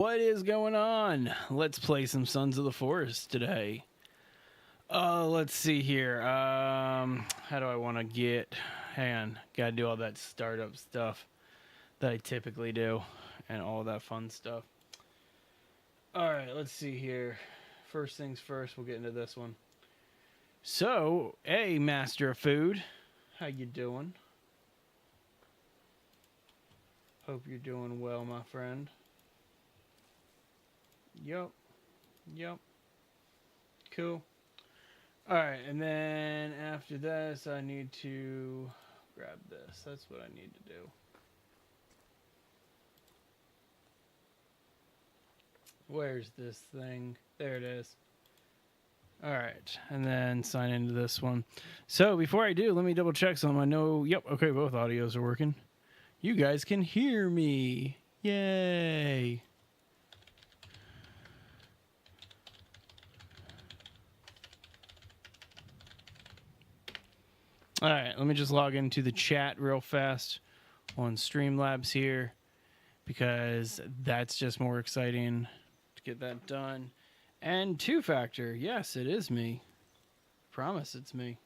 What is going on? Let's play some Sons of the Forest today. Let's see here. How do I want to get? Hang on, gotta do all that startup stuff that I typically do, and all that fun stuff. All right, let's see here. First things first, we'll get into this one. So, hey, Master of Food, how you doing? Hope you're doing well, my friend. Yep. Cool. Alright, and then after this, I need to grab this. That's what I need to do. Where's this thing? There it is. Alright, and then sign into this one. So, before I do, let me double check some. I know, yep, okay, both audios are working. You guys can hear me. Yay. All right, let me just log into the chat real fast on Streamlabs here because that's just more exciting to get that done. And two-factor, yes, it is me. Promise it's me.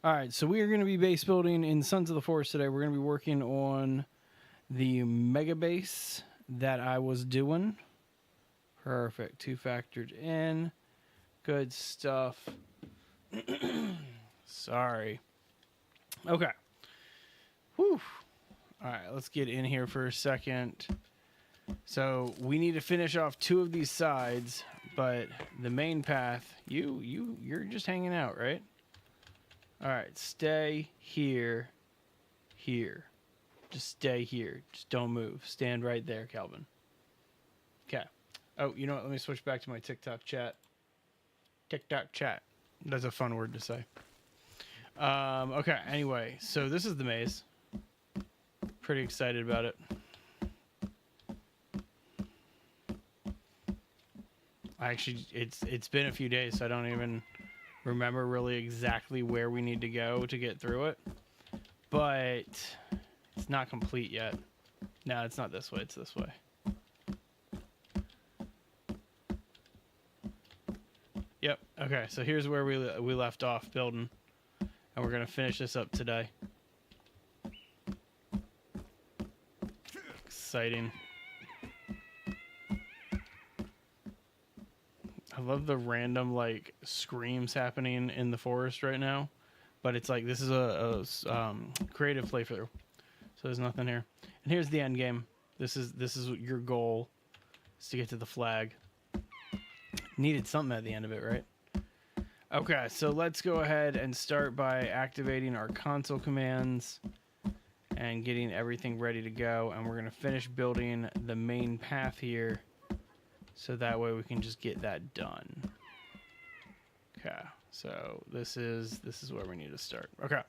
All right, so we are going to be base building in Sons of the Forest today. We're going to be working on the mega base that I was doing. Perfect, two-factored in. Good stuff. Sorry. Okay. Whew. All right, let's get in here for a second. So we need to finish off two of these sides, but the main path, you're just hanging out, right? All right, stay here. Just stay here. Just don't move. Stand right there, Calvin. Okay. Oh, you know what? Let me switch back to my TikTok chat. TikTok chat. That's a fun word to say. Okay, anyway, so this is the maze. Pretty excited about it. It's been a few days, so I don't even remember really exactly where we need to go to get through it. But it's not complete yet. No, it's not this way, it's this way. Yep, okay, so here's where we left off building. And we're going to finish this up today. Exciting. I love the random, like, screams happening in the forest right now. But it's like, this is a creative playthrough. So there's nothing here. And here's the end game. This is your goal, is to get to the flag. Needed something at the end of it, right? Okay, so let's go ahead and start by activating our console commands and getting everything ready to go. And we're going to finish building the main path here, so that way we can just get that done. Okay, so this is where we need to start. Okay,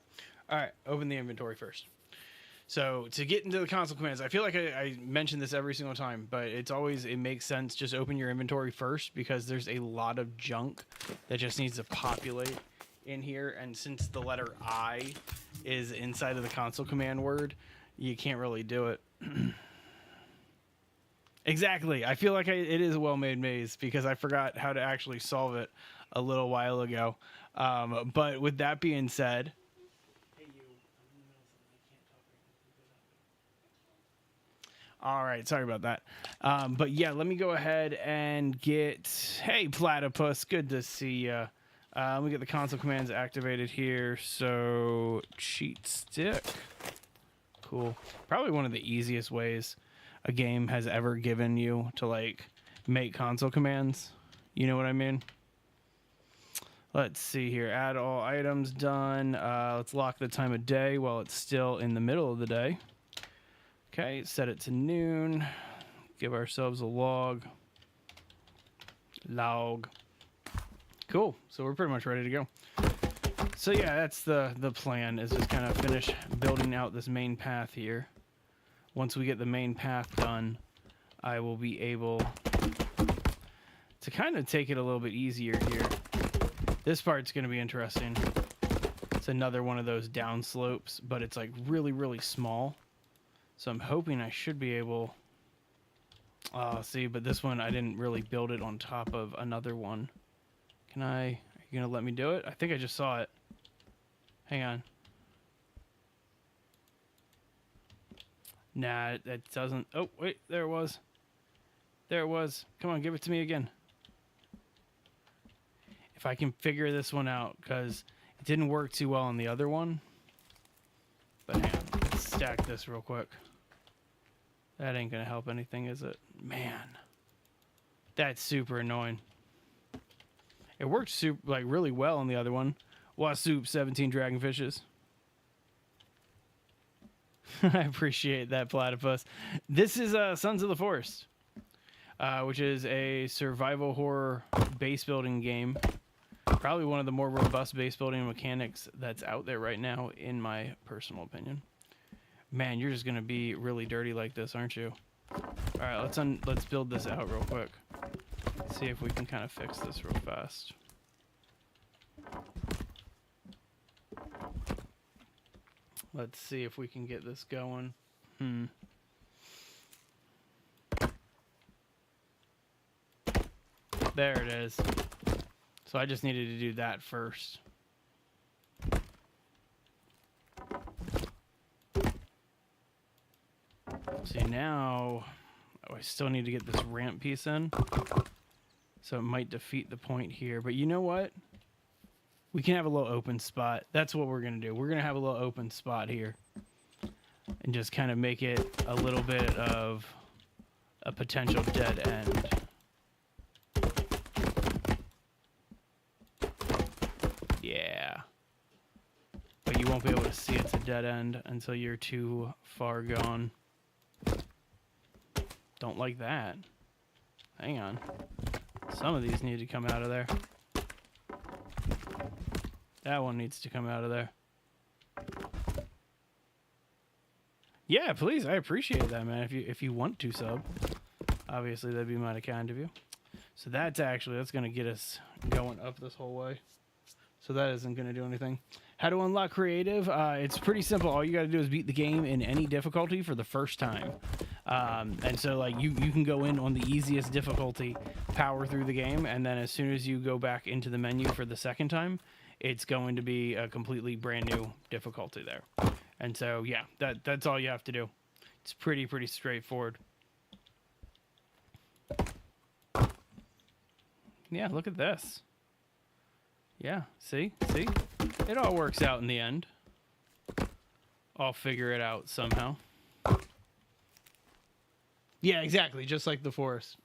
all right, open the inventory first. So to get into the console commands, I feel like I mention this every single time, but it makes sense. Just open your inventory first because there's a lot of junk that just needs to populate in here. And since the letter I is inside of the console command word, you can't really do it. Exactly. I feel like it is a well-made maze because I forgot how to actually solve it a little while ago. But with that being said, all right, sorry about that. But yeah, let me go ahead and get... Hey, Platypus, good to see ya. Let me get the console commands activated here. So, cheat stick. Cool. Probably one of the easiest ways a game has ever given you to, like, make console commands. You know what I mean? Let's see here. Add all items done. Let's lock the time of day while it's still in the middle of the day. Okay, set it to noon. Give ourselves a log. Cool. So we're pretty much ready to go. So yeah, that's the plan, is just kind of finish building out this main path here. Once we get the main path done, I will be able to kind of take it a little bit easier here. This part's going to be interesting. It's another one of those down slopes, but it's like really, really small. So I'm hoping I should be able Oh, see, but this one, I didn't really build it on top of another one. Can I... Are you going to let me do it? I think I just saw it. Hang on. Nah, it doesn't... Oh, wait, there it was. There it was. Come on, give it to me again. If I can figure this one out, because it didn't work too well on the other one. But hang on, let's stack this real quick. That ain't going to help anything, is it? Man, that's super annoying. It worked really well on the other one. Wasoup, 17 dragonfishes. I appreciate that, Platypus. This is Sons of the Forest, which is a survival horror base building game. Probably one of the more robust base building mechanics that's out there right now, in my personal opinion. Man, you're just gonna be really dirty like this, aren't you? All right, let's build this out real quick. See if we can kind of fix this real fast. Let's see if we can get this going. There it is. So I just needed to do that first. See, now I still need to get this ramp piece in. So it might defeat the point here. But you know what? We can have a little open spot. That's what we're going to do. We're going to have a little open spot here. And just kind of make it a little bit of a potential dead end. Yeah. But you won't be able to see it's a dead end until you're too far gone. Don't like that. Hang on. Some of these need to come out of there. That one needs to come out of there. Yeah, please. I appreciate that, man. If you want to sub, obviously that'd be mighty kind of you. So that's going to get us going up this whole way. So that isn't going to do anything. How to unlock creative? It's pretty simple. All you got to do is beat the game in any difficulty for the first time. And so like you can go in on the easiest difficulty, power through the game, and then as soon as you go back into the menu for the second time, it's going to be a completely brand new difficulty there. And so yeah, that's all you have to do. It's pretty straightforward. Yeah, look at this. Yeah, see? It all works out in the end. I'll figure it out somehow. Yeah, exactly. Just like the forest.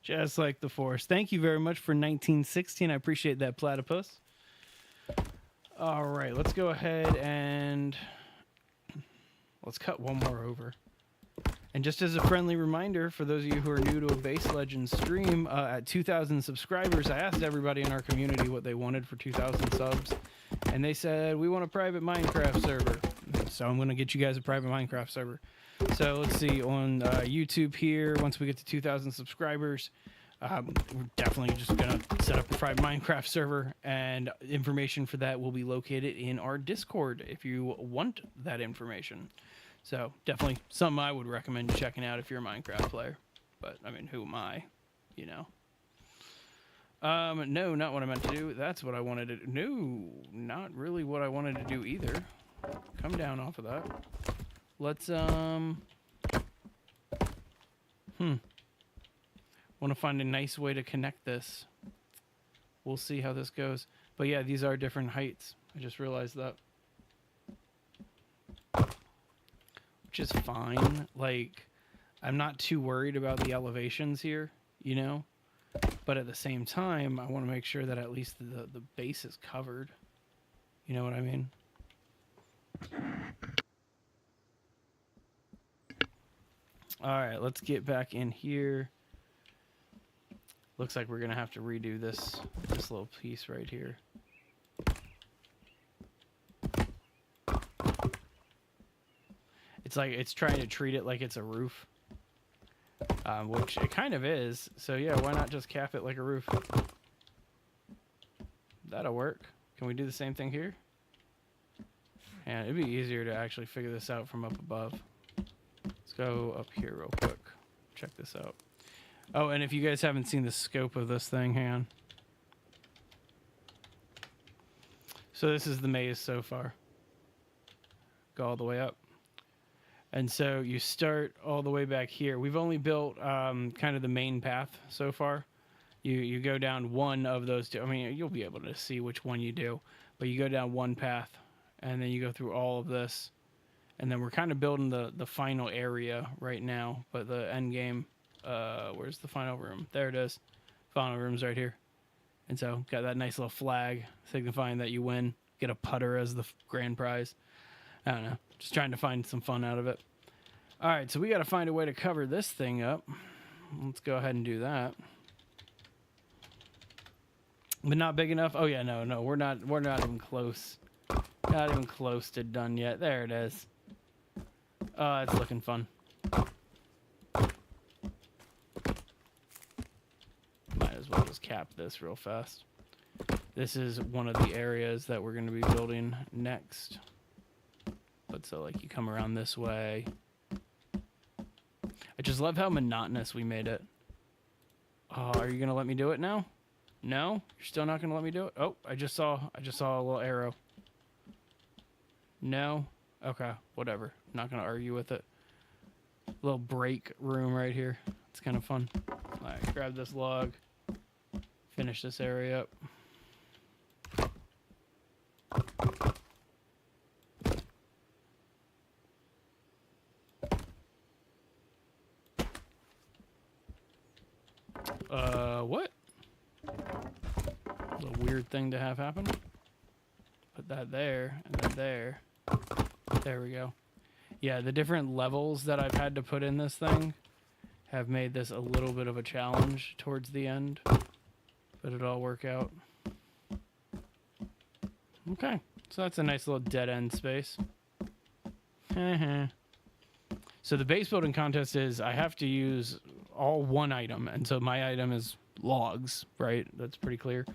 Just like the forest. Thank you very much for 1916. I appreciate that, Platypus. All right, let's go ahead and let's cut one more over. And just as a friendly reminder, for those of you who are new to a Base Legends stream, at 2,000 subscribers, I asked everybody in our community what they wanted for 2,000 subs. And they said, we want a private Minecraft server. So I'm going to get you guys a private Minecraft server. So let's see, on YouTube here, once we get to 2,000 subscribers, we're definitely just going to set up a private Minecraft server. And information for that will be located in our Discord if you want that information. So definitely something I would recommend checking out if you're a Minecraft player. But I mean, who am I? You know. No, not what I meant to do. That's what I wanted to do. No, not really what I wanted to do either. Come down off of that. Let's want to find a nice way to connect this. We'll see how this goes. But yeah, these are different heights. I just realized that. Which is fine. Like, I'm not too worried about the elevations here, you know? But at the same time, I want to make sure that at least the base is covered. You know what I mean? Alright, let's get back in here. Looks like we're going to have to redo this little piece right here. It's like it's trying to treat it like it's a roof, which it kind of is. So yeah, why not just cap it like a roof? That'll work. Can we do the same thing here? And it'd be easier to actually figure this out from up above. Let's go up here real quick, which check this out. Oh, and if you guys haven't seen the scope of this thing, hang on. So this is the maze so far. Go all the way up. And so you start all the way back here. We've only built kind of the main path so far. You go down one of those two. I mean, you'll be able to see which one you do. But you go down one path, and then you go through all of this. And then we're kind of building the final area right now. But the end game, where's the final room? There it is. Final room's right here. And so got that nice little flag signifying that you win. Get a putter as the grand prize. I don't know. Just trying to find some fun out of it. All right, so we got to find a way to cover this thing up. Let's go ahead and do that. But not big enough. Oh yeah, no, we're not even close. Not even close to done yet. There it is. Oh, it's looking fun. Might as well just cap this real fast. This is one of the areas that we're going to be building next. But so like you come around this way. I just love how monotonous we made it. Oh, are you going to let me do it now? No? You're still not going to let me do it? Oh, I just saw a little arrow. No? Okay, whatever. I'm not going to argue with it. Little break room right here. It's kind of fun. All right, grab this log. Finish this area up. What? A little weird thing to have happen. Put that there, and then there. There we go. Yeah, the different levels that I've had to put in this thing have made this a little bit of a challenge towards the end. But it'll all work out. Okay, so that's a nice little dead end space. So the base building contest is I have to use all one item, and so my item is logs, right? That's pretty clear.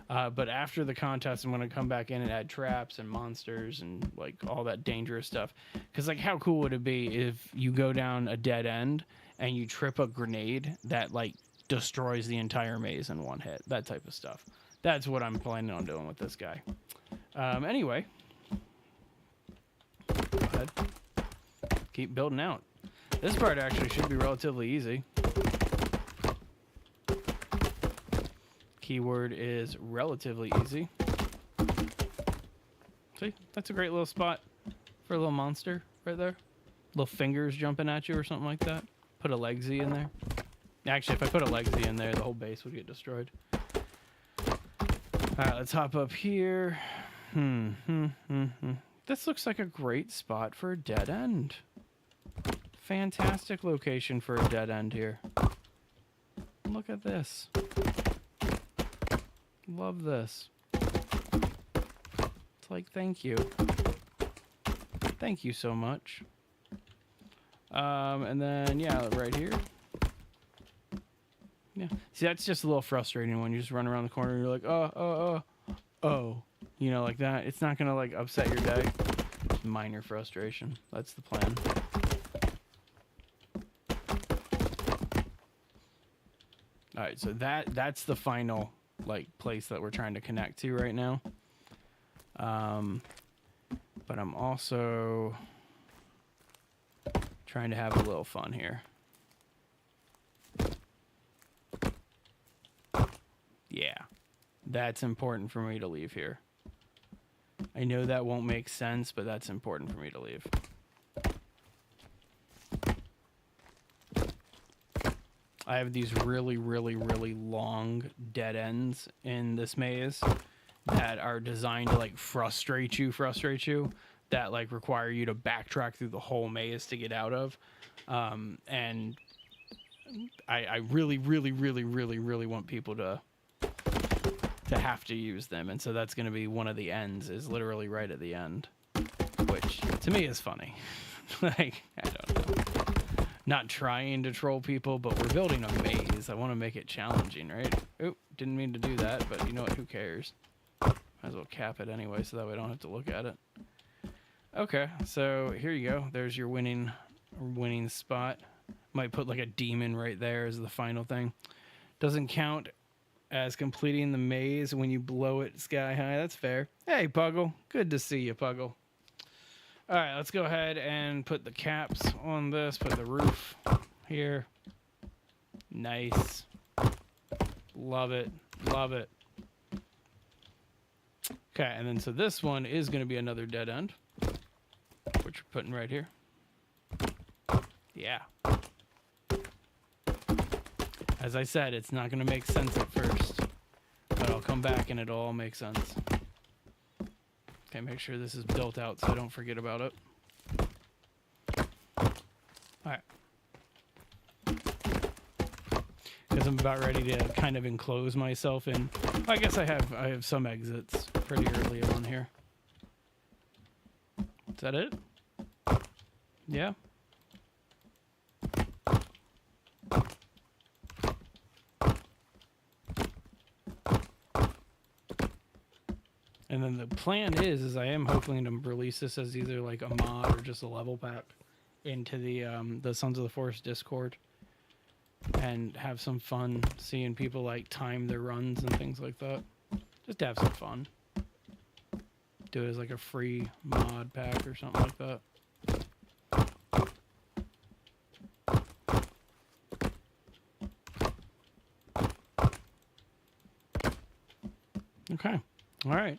But after the contest, I'm going to come back in and add traps and monsters and like all that dangerous stuff. Because like how cool would it be if you go down a dead end and you trip a grenade that like destroys the entire maze in one hit? That type of stuff. That's what I'm planning on doing with this guy. Anyway, go ahead. Keep building out. This part actually should be relatively easy. Keyword is relatively easy. See, that's a great little spot for a little monster right there. Little fingers jumping at you or something like that. Put a Legsy in there. Actually, if I put a Legsy in there, the whole base would get destroyed. All right, let's hop up here. This looks like a great spot for a dead end. Fantastic location for a dead end here. Look at this. Love this. It's like, thank you. Thank you so much. And then, yeah, right here. Yeah. See, that's just a little frustrating when you just run around the corner and you're like, oh. You know, like that. It's not going to, like, upset your day. Just minor frustration. That's the plan. All right, so that's the final like place that we're trying to connect to right now. But I'm also trying to have a little fun here. Yeah, that's important for me to leave here. I know that won't make sense, but that's important for me to leave. I have these really long dead ends in this maze that are designed to like frustrate you, that like require you to backtrack through the whole maze to get out of. And I really want people to have to use them. And so that's going to be one of the ends, is literally right at the end, which to me is funny. Like, I don't know. Not trying to troll people, but we're building a maze. I want to make it challenging, right? Oop, didn't mean to do that, but you know what? Who cares? Might as well cap it anyway, so that way I don't have to look at it. Okay, so here you go. There's your winning spot. Might put like a demon right there as the final thing. Doesn't count as completing the maze when you blow it sky high. That's fair. Hey, Puggle. Good to see you, Puggle. All right, let's go ahead and put the caps on this. Put the roof here. Nice. Love it. Love it. Okay, and then so this one is going to be another dead end, which we're putting right here. Yeah. As I said, it's not going to make sense at first, but I'll come back and it'll all make sense. Okay, make sure this is built out so I don't forget about it. All right. Because I'm about ready to kind of enclose myself in. I guess I have some exits pretty early on here. Is that it? Yeah. And then the plan is I am hoping to release this as either like a mod or just a level pack into the Sons of the Forest Discord, and have some fun seeing people like time their runs and things like that. Just to have some fun. Do it as like a free mod pack or something like that. Okay. All right.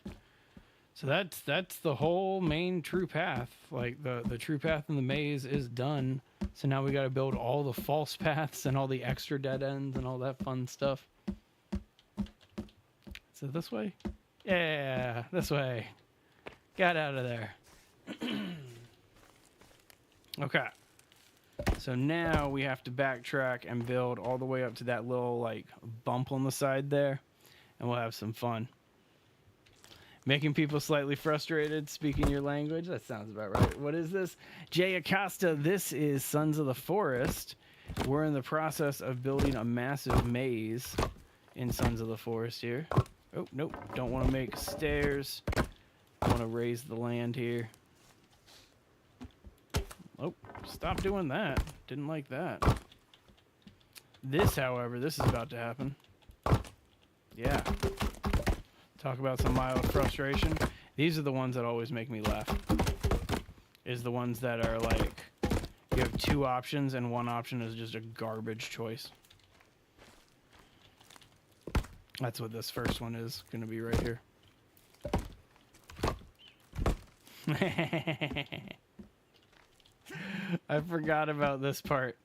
So that's the whole main true path. Like the true path in the maze is done. So now we got to build all the false paths and all the extra dead ends and all that fun stuff. So this way? Yeah, this way. Got out of there. Okay. So now we have to backtrack and build all the way up to that little like bump on the side there, and we'll have some fun. Making people slightly frustrated speaking your language. That sounds about right. What is this? Jay Acosta, this is Sons of the Forest. We're in the process of building a massive maze in Sons of the Forest here. Oh, nope. Don't want to make stairs. I want to raise the land here. Oh, stop doing that. Didn't like that. This, however, this is about to happen. Yeah. Talk about some mild frustration. These are the ones that always make me laugh. Is the ones that are like, you have two options and one option is just a garbage choice. That's what this first one is going to be right here. I forgot about this part.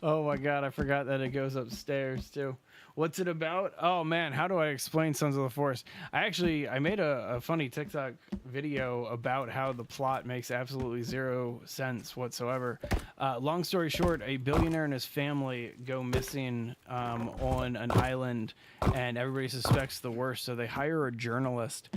Oh my god, I forgot that it goes upstairs too. What's it about? Oh man, how do I explain Sons of the Forest? I made a funny TikTok video about how the plot makes absolutely zero sense whatsoever. Long story short, a billionaire and his family go missing on an island, and everybody suspects the worst, so they hire a journalist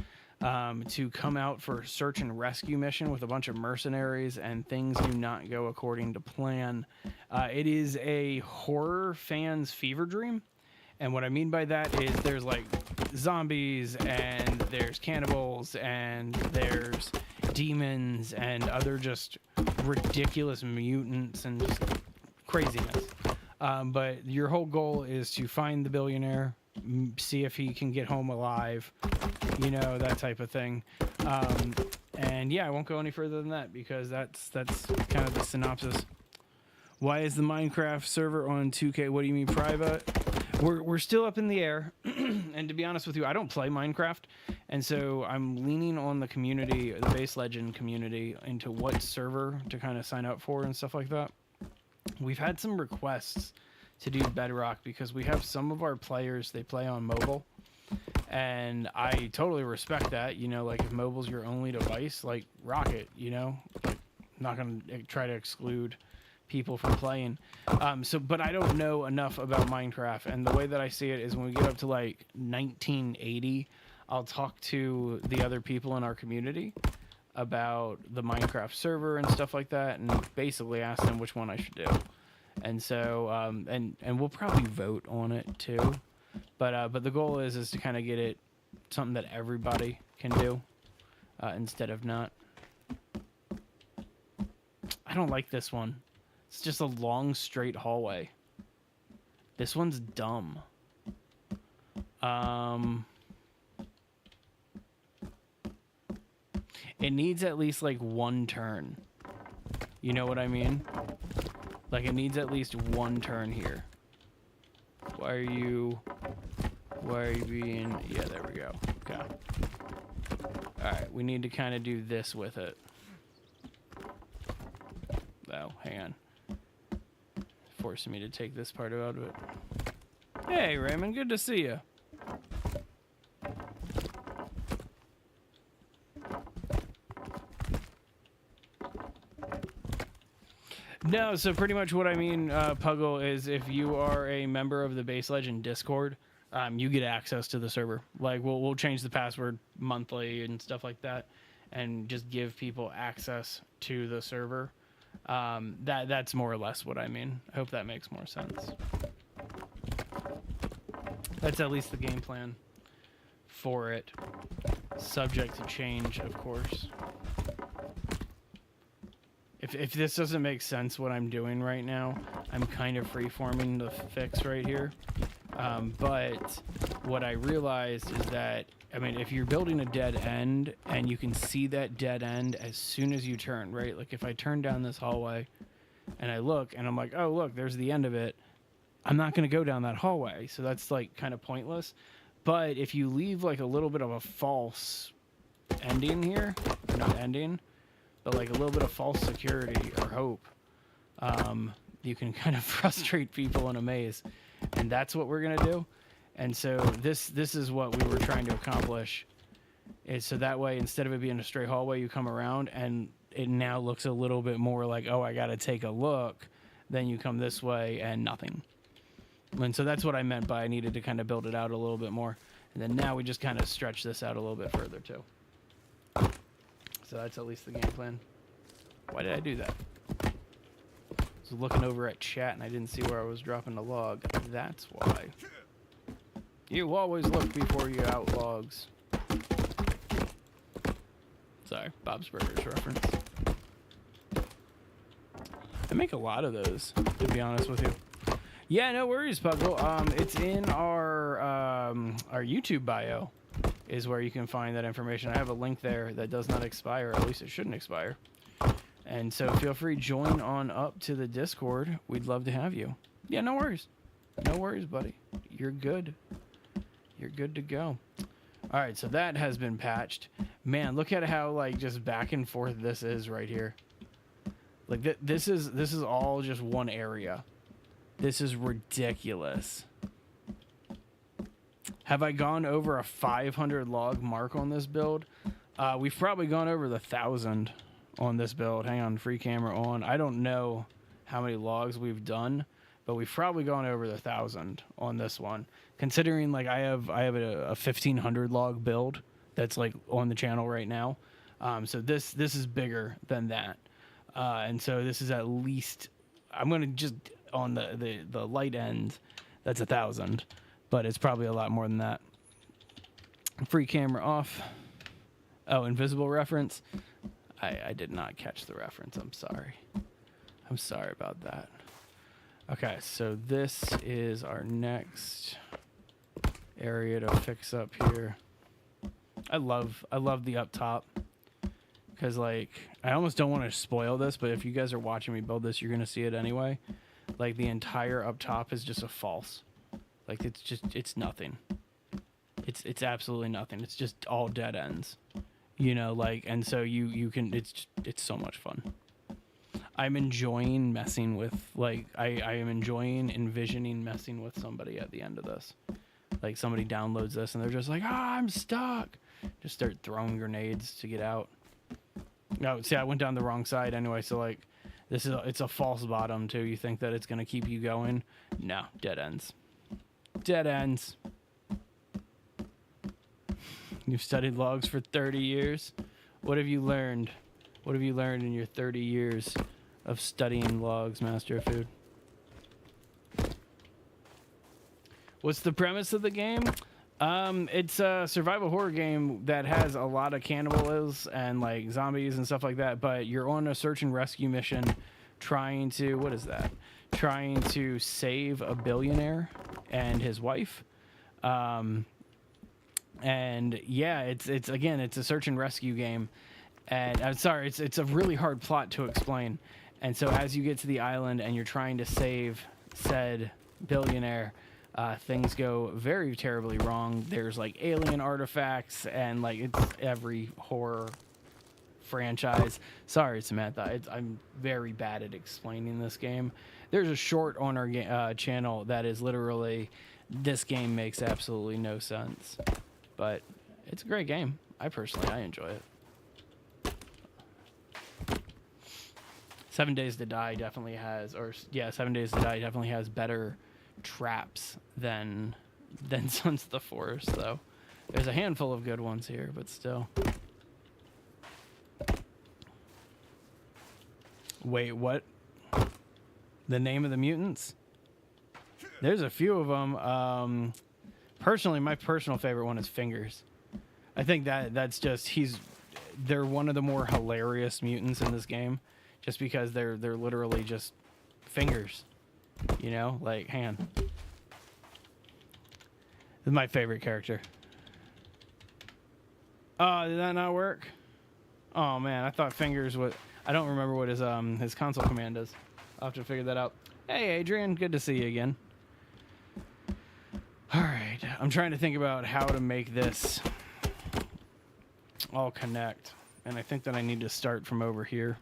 to come out for a search and rescue mission with a bunch of mercenaries, and things do not go according to plan. It is a horror fan's fever dream. And what I mean by that is there's like zombies and there's cannibals and there's demons and other just ridiculous mutants and just craziness. But your whole goal is to find the billionaire, see if he can get home alive, you know, that type of thing. And yeah, I won't go any further than that because that's kind of the synopsis. Why is the Minecraft server on 2K? What do you mean private? We're still up in the air, and to be honest with you, I don't play Minecraft, and so I'm leaning on the community, the Base Legend community, into what server to kind of sign up for and stuff like that. We've had some requests to do Bedrock because we have some of our players, they play on mobile, and I totally respect that. You know, like if mobile's your only device, like rock it, you know, like I'm not going to try to exclude people from playing. But I don't know enough about Minecraft, and the way that I see it is when we get up to like 1980, I'll talk to the other people in our community about the Minecraft server and stuff like that, and basically ask them which one I should do. And so and we'll probably vote on it too, but the goal is to kind of get it something that everybody can do instead of not. I don't like this one. It's just a long straight hallway. This one's dumb. It needs at least like one turn. You know what I mean? Like it needs at least one turn here. Why are you being... Yeah, there we go. Okay. Alright, we need to kind of do this with it. Oh, hang on. Forcing me to take this part out of it. Hey, Raymond, good to see you. No, so pretty much what I mean, Puggle, is if you are a member of the Base Legend Discord, you get access to the server. Like, we'll change the password monthly and stuff like that, and just give people access to the server. That's more or less what I mean. I hope that makes more sense. That's at least the game plan for it. Subject to change, of course. If this doesn't make sense, what I'm doing right now, I'm kind of freeforming the fix right here. But what I realized is that, I mean, if you're building a dead end and you can see that dead end as soon as you turn, right? Like if I turn down this hallway and I look and I'm like, oh, look, there's the end of it. I'm not going to go down that hallway. So that's like kind of pointless. But if you leave like a little bit of a false ending here, or not ending, but like a little bit of false security or hope, you can kind of frustrate people in a maze. And that's what we're going to do. And so this is what we were trying to accomplish. Is so that way, instead of it being a straight hallway, you come around and it now looks a little bit more like, oh, I got to take a look. Then you come this way and nothing. And so that's what I meant by I needed to kind of build it out a little bit more. And then now we just kind of stretch this out a little bit further too. So that's at least the game plan. Why did I do that? I was looking over at chat and I didn't see where I was dropping the log. That's why. You always look before you out logs. Sorry, Bob's Burgers reference. I make a lot of those, to be honest with you. Yeah, no worries, Puggle. It's in our YouTube bio is where you can find that information. I have a link there that does not expire, at least it shouldn't expire. And so feel free, join on up to the Discord. We'd love to have you. Yeah, no worries. No worries, buddy. You're good. You're good to go. All right, so that has been patched. Man, look at how like just back and forth this is right here. Like this is all just one area. This is ridiculous. Have I gone over a 500 log mark on this build? We've probably gone over the 1,000 on this build. Hang on, free camera on. I don't know how many logs we've done, but we've probably gone over the 1,000 on this one. Considering like I have a 1,500 log build that's like on the channel right now. So this is bigger than that. And so this is at least, I'm gonna just on the light end, that's 1,000, but it's probably a lot more than that. Free camera off. Oh, invisible reference. I did not catch the reference. I'm sorry. I'm sorry about that. Okay, so this is our next area to fix up here. I love the up top. Because, like, I almost don't want to spoil this, but if you guys are watching me build this, you're going to see it anyway. Like, the entire up top is just a false. Like, it's nothing. It's absolutely nothing. It's just all dead ends. You know, like, and so you can, it's so much fun. I'm enjoying messing with, like, I am enjoying envisioning messing with somebody at the end of this. Like, somebody downloads this and they're just like, I'm stuck. Just start throwing grenades to get out. No, see, I went down the wrong side anyway, so, like, it's a false bottom, too. You think that it's going to keep you going? No, dead ends. Dead ends. You've studied logs for 30 years. What have you learned? What have you learned in your 30 years of studying logs, Master of Food? What's the premise of the game? It's a survival horror game that has a lot of cannibals and like zombies and stuff like that, but you're on a search and rescue mission trying to, what is that? Trying to save a billionaire and his wife. And yeah, it's again, it's a search and rescue game. And I'm sorry, it's a really hard plot to explain. And so as you get to the island and you're trying to save said billionaire, things go very terribly wrong. There's like alien artifacts and like it's every horror franchise. Sorry, Samantha. I'm very bad at explaining this game. There's a short on our channel that is literally, this game makes absolutely no sense. But it's a great game. I enjoy it. 7 Days to Die definitely has, 7 Days to Die definitely has better traps than Sons of the Forest, though. There's a handful of good ones here, but still. Wait, what? The name of the mutants? There's a few of them. Personally, my personal favorite one is Fingers. I think that's just, they're one of the more hilarious mutants in this game, just because they're literally just fingers, you know, like hand. This is my favorite character. Oh, did that not work? Oh man, I thought Fingers was. I don't remember what his console command is. I'll have to figure that out. Hey, Adrian, good to see you again. All right, I'm trying to think about how to make this all connect, and I think that I need to start from over here.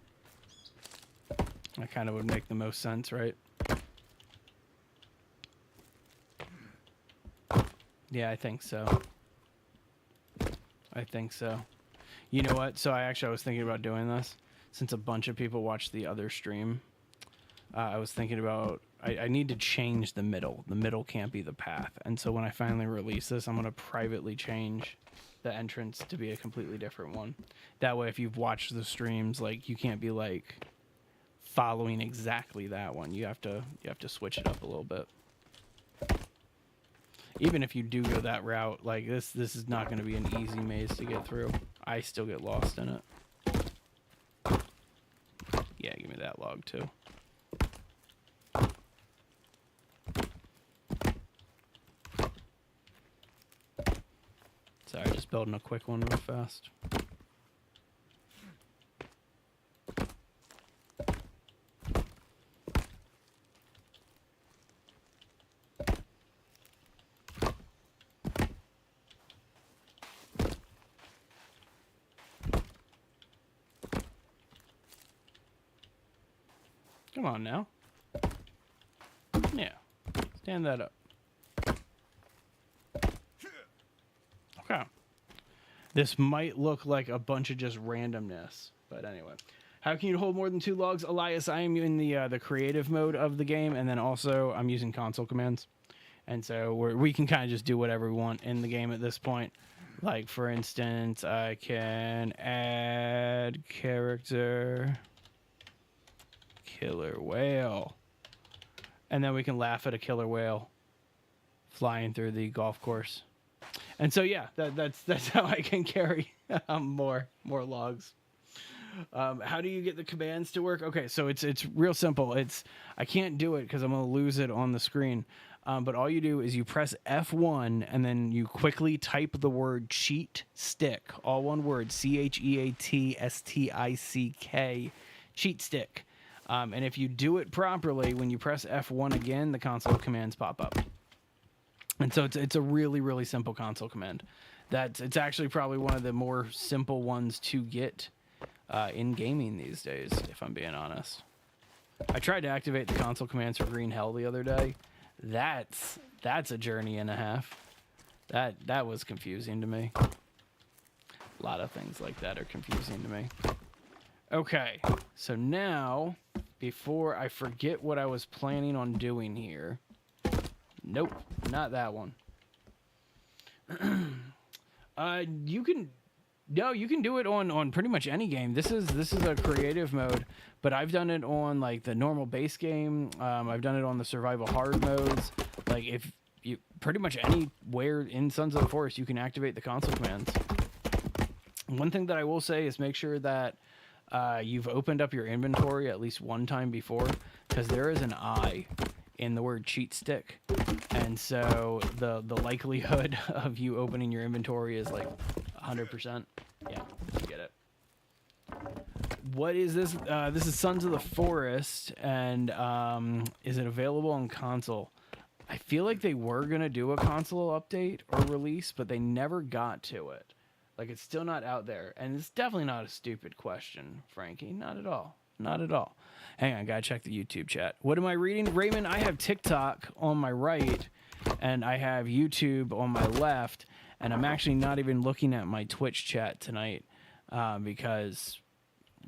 That kind of would make the most sense, right? Yeah, I think so. You know what? So I was thinking about doing this. Since a bunch of people watched the other stream, I was thinking about, I need to change the middle. The middle can't be the path. And so when I finally release this, I'm going to privately change the entrance to be a completely different one. That way, if you've watched the streams, like, you can't be like following exactly that one. You have to switch it up a little bit. Even if you do go that route, like this is not going to be an easy maze to get through. I still get lost in it. Yeah, give me that log too. Sorry, just building a quick one real fast. Come on now. Yeah. Stand that up. Okay. This might look like a bunch of just randomness, but anyway. How can you hold more than 2 logs? Elias, I am in the creative mode of the game, and then also I'm using console commands. And so we can kind of just do whatever we want in the game at this point. Like, for instance, I can add character... killer whale, and then we can laugh at a killer whale flying through the golf course. And so yeah, that's how I can carry more logs. How do you get the commands to work? Okay, so it's real simple. I can't do it because I'm gonna lose it on the screen. But all you do is you press F1 and then you quickly type the word cheat stick, all one word, CHEATSTICK, cheat stick. And if you do it properly, when you press F1 again, the console commands pop up. And so it's a really, really simple console command. It's actually probably one of the more simple ones to get in gaming these days, if I'm being honest. I tried to activate the console commands for Green Hell the other day. That's a journey and a half. That was confusing to me. A lot of things like that are confusing to me. Okay, so now, before I forget what I was planning on doing here. Nope, not that one. You can do it on pretty much any game. This is a creative mode, but I've done it on like the normal base game. I've done it on the survival hard modes. Like, if you pretty much anywhere in Sons of the Forest, you can activate the console commands. One thing that I will say is make sure that you've opened up your inventory at least one time before, because there is an I in the word cheat stick, and so the likelihood of you opening your inventory is like 100%. Yeah, you get it. What is this? This is Sons of the Forest, and is it available on console? I feel like they were going to do a console update or release, but they never got to it. Like, it's still not out there. And it's definitely not a stupid question, Frankie. Not at all. Not at all. Hang on, gotta check the YouTube chat. What am I reading? Raymond, I have TikTok on my right, and I have YouTube on my left, and I'm actually not even looking at my Twitch chat tonight, because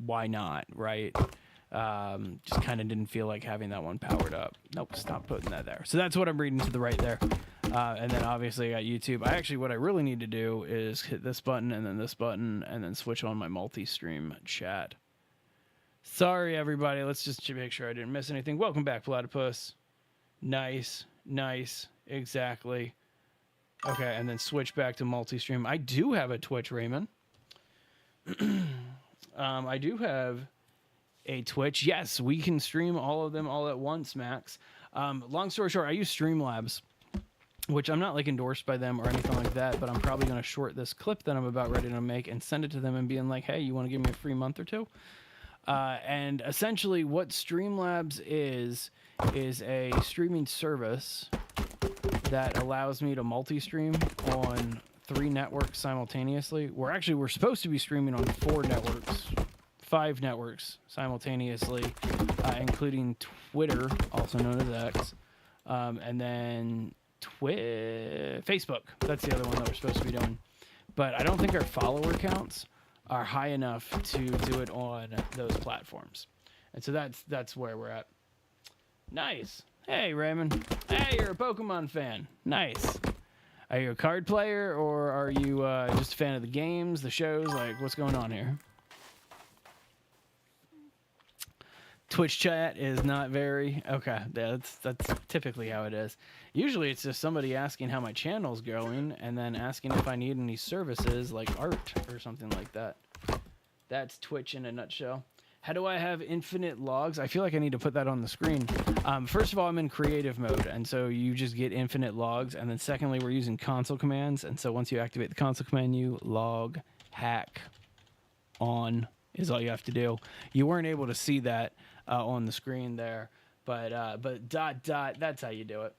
why not, right? Just kind of didn't feel like having that one powered up. Nope, stop putting that there. So that's what I'm reading to the right there. And then obviously I got YouTube. What I really need to do is hit this button and then switch on my multi-stream chat. Sorry, everybody. Let's just make sure I didn't miss anything. Welcome back, Platypus. Nice. Exactly. Okay, and then switch back to multi-stream. I do have a Twitch, Raymond. I do have a Twitch. Yes, we can stream all of them all at once, Max. Long story short, I use Streamlabs, which I'm not like endorsed by them or anything like that, but I'm probably going to short this clip that I'm about ready to make and send it to them and being like, hey, you want to give me a free month or two? And essentially what Streamlabs is a streaming service that allows me to multi-stream on 3 networks simultaneously. We're supposed to be streaming on 5 networks simultaneously, including Twitter, also known as X, and then Facebook. That's the other one that we're supposed to be doing. But I don't think our follower counts are high enough to do it on those platforms. And so that's where we're at. Nice. Hey, Raymond. Hey, you're a Pokemon fan. Nice. Are you a card player, or are you just a fan of the games, the shows? Like, what's going on here? Twitch chat is not very... Okay, that's typically how it is. Usually it's just somebody asking how my channel's going and then asking if I need any services like art or something like that. That's Twitch in a nutshell. How do I have infinite logs? I feel like I need to put that on the screen. First of all, I'm in creative mode, and so you just get infinite logs. And then secondly, we're using console commands. And so once you activate the console command, you log hack on is all you have to do. You weren't able to see that on the screen there, but ... that's how you do it.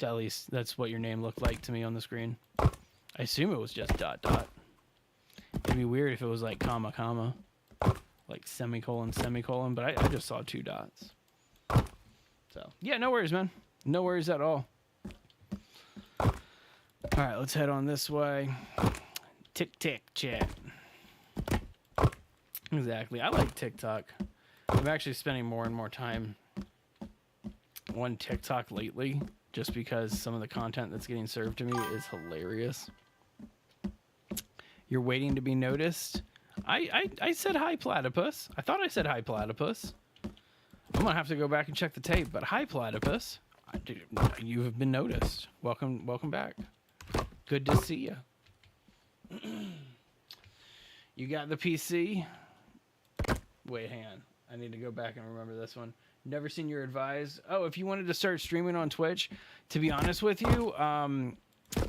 At least that's what your name looked like to me on the screen. I assume it was just ... It'd be weird if it was like comma, like semicolon, but I just saw 2 dots. So yeah, no worries, man. No worries at all. All right, let's head on this way. Tick chat. Exactly. I like TikTok. I'm actually spending more and more time on TikTok lately, just because some of the content that's getting served to me is hilarious. You're waiting to be noticed? I said hi, Platypus. I thought I said hi, Platypus. I'm gonna have to go back and check the tape, but hi, Platypus. You have been noticed. Welcome back. Good to see you. You got the PC? Wait, hang on. I need to go back and remember this one. Never seen your advice. Oh, if you wanted to start streaming on Twitch, to be honest with you,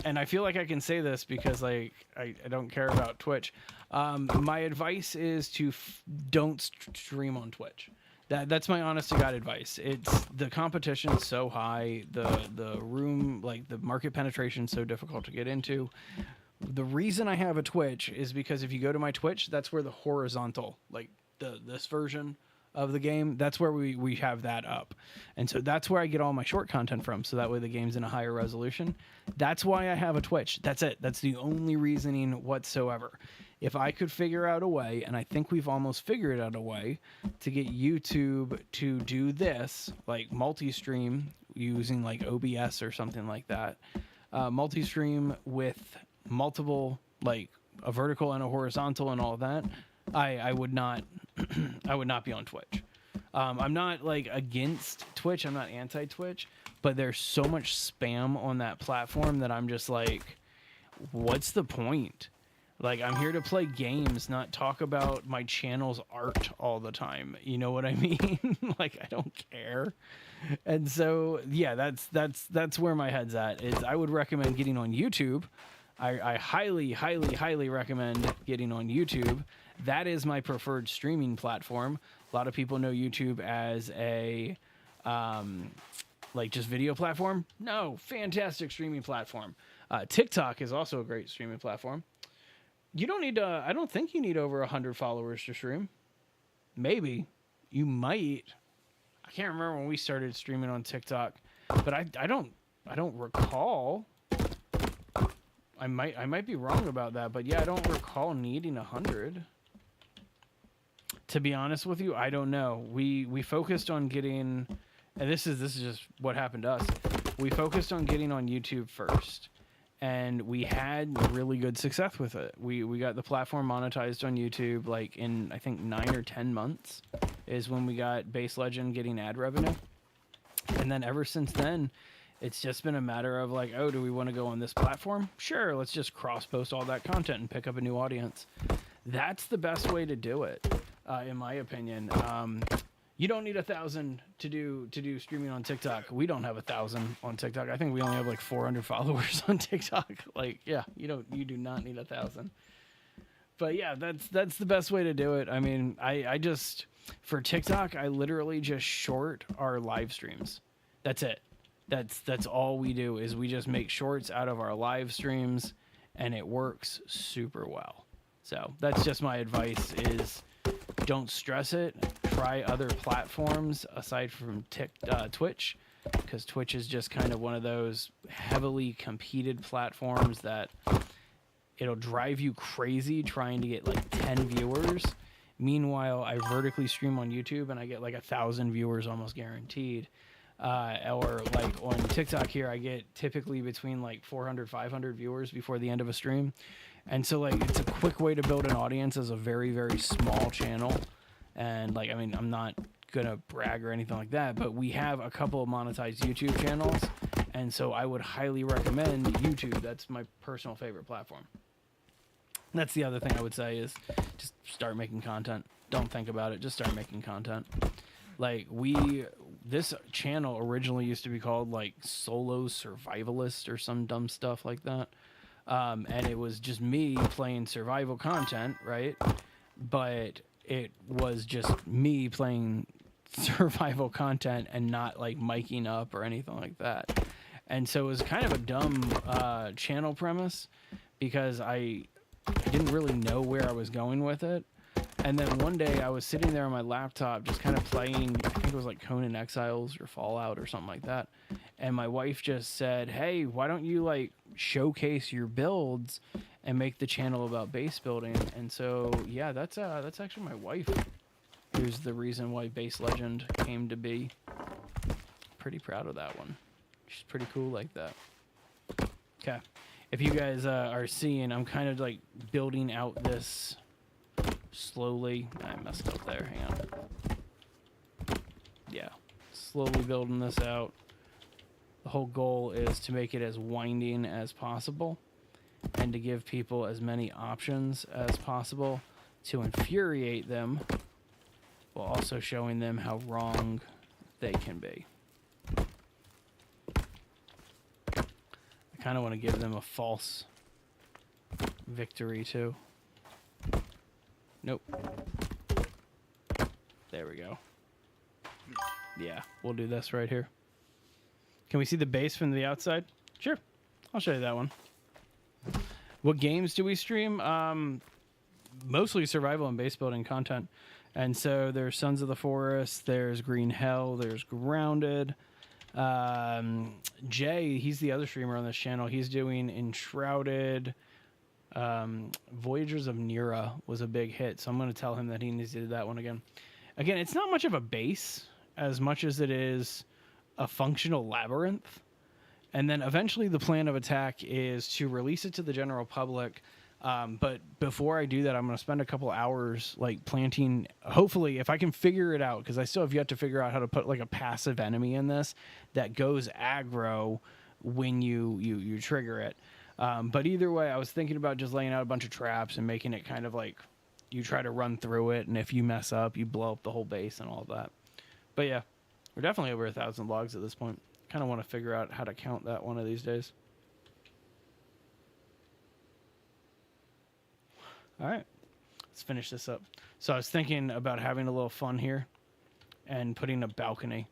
and I feel like I can say this because like I don't care about Twitch. My advice is to don't stream on Twitch. That's my honest to God advice. It's the competition's so high, the room, like the market penetration so difficult to get into. The reason I have a Twitch is because if you go to my Twitch, that's where the horizontal, like this version of the game, that's where we have that up. And so that's where I get all my short content from, so that way the game's in a higher resolution. That's why I have a Twitch. That's it. That's the only reasoning whatsoever. If I could figure out a way, and I think we've almost figured out a way, to get YouTube to do this, like multi-stream using like OBS or something like that, multi-stream with multiple, like a vertical and a horizontal and all that, I would not I would not be on Twitch. I'm not like against Twitch, I'm not anti-Twitch, but there's so much spam on that platform that I'm just like, what's the point? Like, I'm here to play games, not talk about my channel's art all the time. You know what I mean? Like, I don't care. And so, yeah, that's where my head's at. Is I would recommend getting on YouTube. I highly, highly, highly recommend getting on YouTube. That is my preferred streaming platform. A lot of people know YouTube as a like just video platform. No, fantastic streaming platform. TikTok is also a great streaming platform. You don't need to, I don't think you need over 100 followers to stream. Maybe. You might. I can't remember when we started streaming on TikTok, but I don't recall. I might be wrong about that, but yeah, I don't recall needing 100. To be honest with you, I don't know. We focused on getting, and this is just what happened to us. We focused on getting on YouTube first. And we had really good success with it. We got the platform monetized on YouTube like in, I think, 9 or 10 months is when we got Base Legend getting ad revenue. And then ever since then, it's just been a matter of like, oh, do we want to go on this platform? Sure, let's just cross-post all that content and pick up a new audience. That's the best way to do it, in my opinion. You don't need 1,000 to do streaming on TikTok. We don't have 1,000 on TikTok. I think we only have like 400 followers on TikTok. Like, yeah, you do not need 1,000. But yeah, that's the best way to do it. I mean, I just, for TikTok, I literally just short our live streams. That's it. That's all we do is we just make shorts out of our live streams, and it works super well. So that's just my advice is don't stress it. Try other platforms aside from Twitch, because Twitch is just kind of one of those heavily competed platforms that it'll drive you crazy trying to get like 10 viewers. Meanwhile, I vertically stream on YouTube and I get like 1,000 viewers almost guaranteed. Or like on TikTok here, I get typically between like 400, 500 viewers before the end of a stream. And so like it's a quick way to build an audience as a very, very small channel. And like, I mean, I'm not gonna brag or anything like that, but we have a couple of monetized YouTube channels. And so I would highly recommend YouTube. That's my personal favorite platform. That's the other thing I would say is just start making content. Don't think about it. Just start making content. Like this channel originally used to be called like Solo Survivalist or some dumb stuff like that. And it was just me playing survival content, right? But it was just me playing survival content and not like miking up or anything like that. And so it was kind of a dumb channel premise because I didn't really know where I was going with it. And then one day I was sitting there on my laptop just kind of playing, I think it was like Conan Exiles or Fallout or something like that. And my wife just said, hey, why don't you like showcase your builds and make the channel about base building? And so, yeah, that's actually my wife who's the reason why Base Legend came to be. Pretty proud of that one. She's pretty cool like that. Okay. If you guys are seeing, I'm kind of like building out this slowly. I messed up there. Hang on. Yeah. Slowly building this out. The whole goal is to make it as winding as possible and to give people as many options as possible to infuriate them while also showing them how wrong they can be. I kind of want to give them a false victory too. Nope. There we go. Yeah, we'll do this right here. Can we see the base from the outside? Sure. I'll show you that one. What games do we stream? Mostly survival and base building content. And so there's Sons of the Forest, there's Green Hell, there's Grounded. Jay, he's the other streamer on this channel. He's doing Enshrouded. Voyagers of Nira was a big hit, so I'm going to tell him that he needs to do that one again. Again, it's not much of a base as much as it is a functional labyrinth. And then eventually the plan of attack is to release it to the general public. But before I do that, I'm going to spend a couple hours like planting, hopefully if I can figure it out, because I still have yet to figure out how to put like a passive enemy in this that goes aggro when you trigger it. But either way, I was thinking about just laying out a bunch of traps and making it kind of like you try to run through it, and if you mess up, you blow up the whole base and all that. But yeah, we're definitely over 1,000 logs at this point. Kind of want to figure out how to count that one of these days. All right, let's finish this up. So I was thinking about having a little fun here and putting a balcony.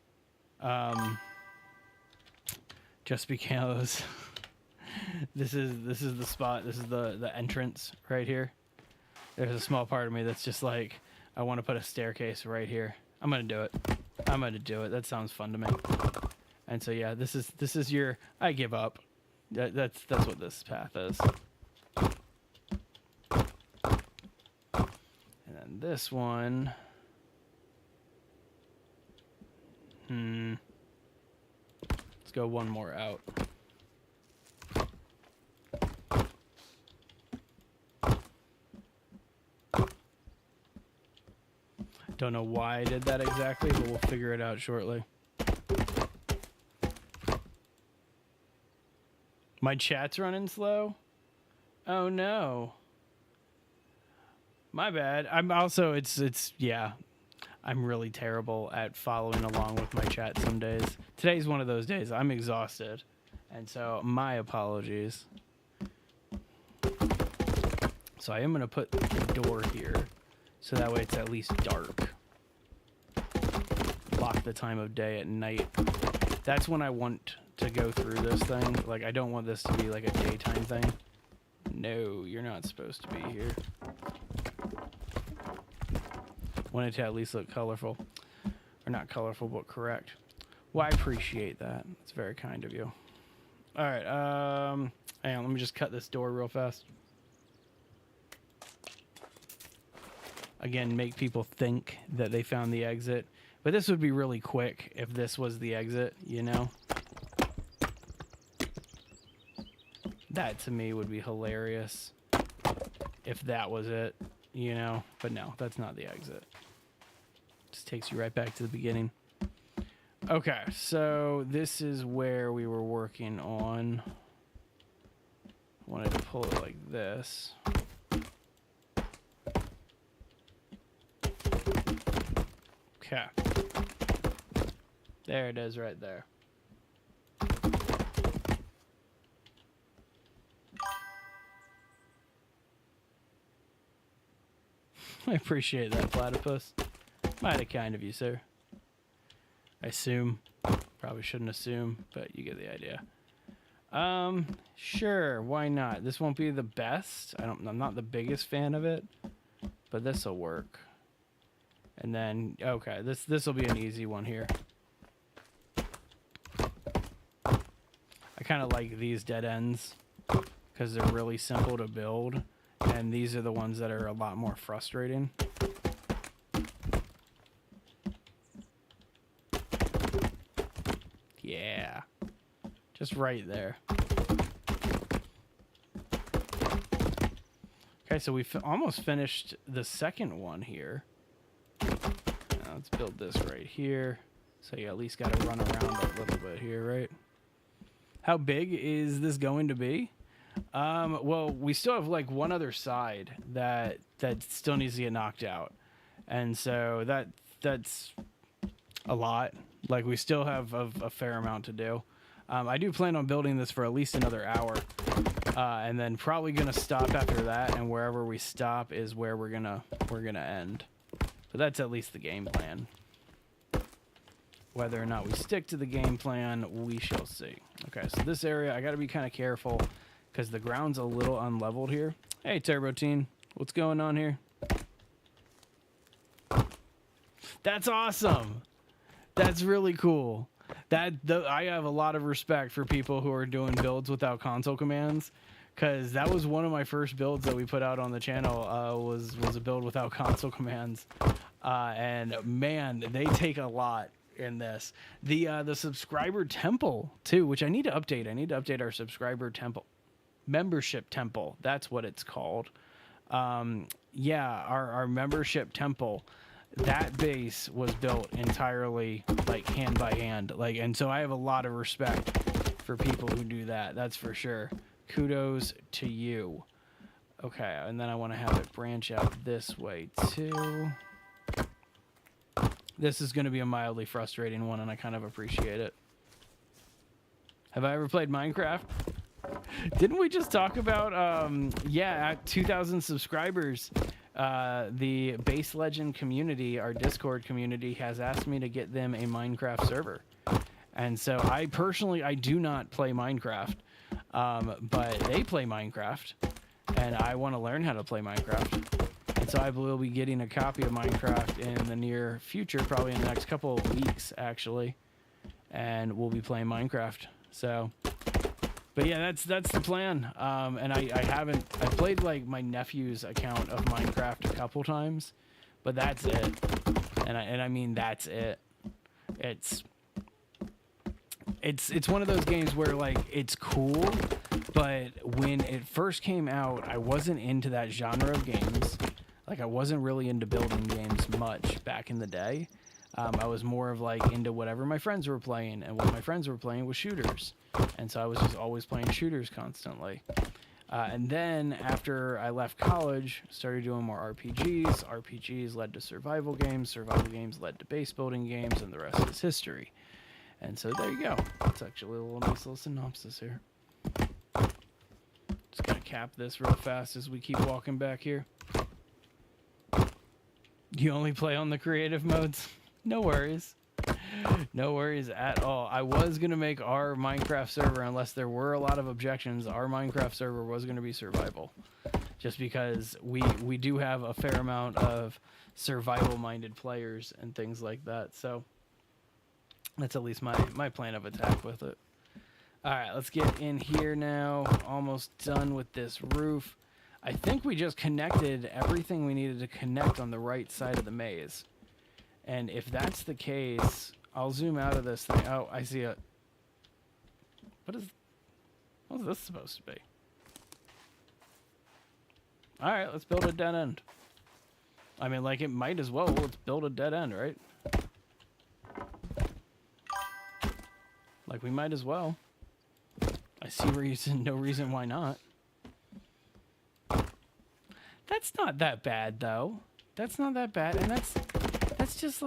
Just because this is the spot. This is the entrance right here. There's a small part of me that's just like, I want to put a staircase right here. I'm gonna do it. I'm gonna do it. That sounds fun to me. And so yeah, this is your. I give up. That's what this path is. And then this one. Let's go one more out. Don't know why I did that exactly, but we'll figure it out shortly. My chat's running slow? Oh no. My bad. I'm also, yeah. I'm really terrible at following along with my chat some days. Today's one of those days. I'm exhausted. And so, my apologies. So I am going to put the door here. So that way it's at least dark. Lock the time of day at night. That's when I want to go through this thing. Like, I don't want this to be like a daytime thing. No, you're not supposed to be here. Want it to at least look colorful. Or not colorful, but correct. Well, I appreciate that. It's very kind of you. Alright, hang on, let me just cut this door real fast. Again, make people think that they found the exit. But this would be really quick if this was the exit, you know? That, to me, would be hilarious if that was it, you know? But no, that's not the exit. Just takes you right back to the beginning. Okay, so this is where we were working on. I wanted to pull it like this. Okay. There it is right there. I appreciate that, platypus. Mighty kind of you, sir. I assume. Probably shouldn't assume, but you get the idea. Sure, why not? This won't be the best. I'm not the biggest fan of it, but this'll work. And then, okay, this will be an easy one here. I kind of like these dead ends because they're really simple to build, and these are the ones that are a lot more frustrating. Yeah, just right there. Okay, so we almost finished the second one here. Now let's build this right here. So you at least got to run around a little bit here, right? How big is this going to be? Well, we still have like one other side that still needs to get knocked out. And so that's a lot. Like, we still have a fair amount to do. I do plan on building this for at least another hour. And then probably going to stop after that, and wherever we stop is where we're gonna end. But that's at least the game plan. Whether or not we stick to the game plan, we shall see. Okay, so this area, I got to be kind of careful because the ground's a little unleveled here. Hey, Turbo Teen, what's going on here? That's awesome. That's really cool. I have a lot of respect for people who are doing builds without console commands, because that was one of my first builds that we put out on the channel. Was a build without console commands, and man, they take a lot in this. The subscriber temple too, which I need to update. I need to update our subscriber temple, membership temple. That's what it's called. Yeah, our membership temple. That base was built entirely like hand by hand, and so I have a lot of respect for people who do that. That's for sure, Kudos to you. Okay, and then I want to have it branch out this way too. This is going to be a mildly frustrating one, and I kind of appreciate it. Have I ever played Minecraft? Didn't we just talk about, at 2,000 subscribers, the Base Legend community, our Discord community, has asked me to get them a Minecraft server. And so I do not play Minecraft, but they play Minecraft, and I want to learn how to play Minecraft. And so I will be getting a copy of Minecraft in the near future, probably in the next couple of weeks, actually. And we'll be playing Minecraft. So, but yeah, that's the plan. And I played like my nephew's account of Minecraft a couple times, but that's it. And I mean, that's it. It's one of those games where like it's cool, but when it first came out, I wasn't into that genre of games. Like I wasn't really into building games much back in the day. I was more of like into whatever my friends were playing, and what my friends were playing was shooters. And so I was just always playing shooters constantly. And then after I left college, started doing more RPGs. RPGs led to survival games. Survival games led to base building games, and the rest is history. And so there you go. It's actually a nice little synopsis here. Just gonna cap this real fast as we keep walking back here. You only play on the creative modes? No worries. No worries at all. I was going to make our Minecraft server, unless there were a lot of objections, our Minecraft server was going to be survival. Just because we do have a fair amount of survival-minded players and things like that. So that's at least my plan of attack with it. All right, let's get in here now. Almost done with this roof. I think we just connected everything we needed to connect on the right side of the maze. And if that's the case, I'll zoom out of this thing. Oh, I see it. What's this supposed to be? All right, let's build a dead end. I mean, like, it might as well. Let's build a dead end, right? Like, we might as well. I see no reason why not. That's not that bad, though. That's not that bad, and that's just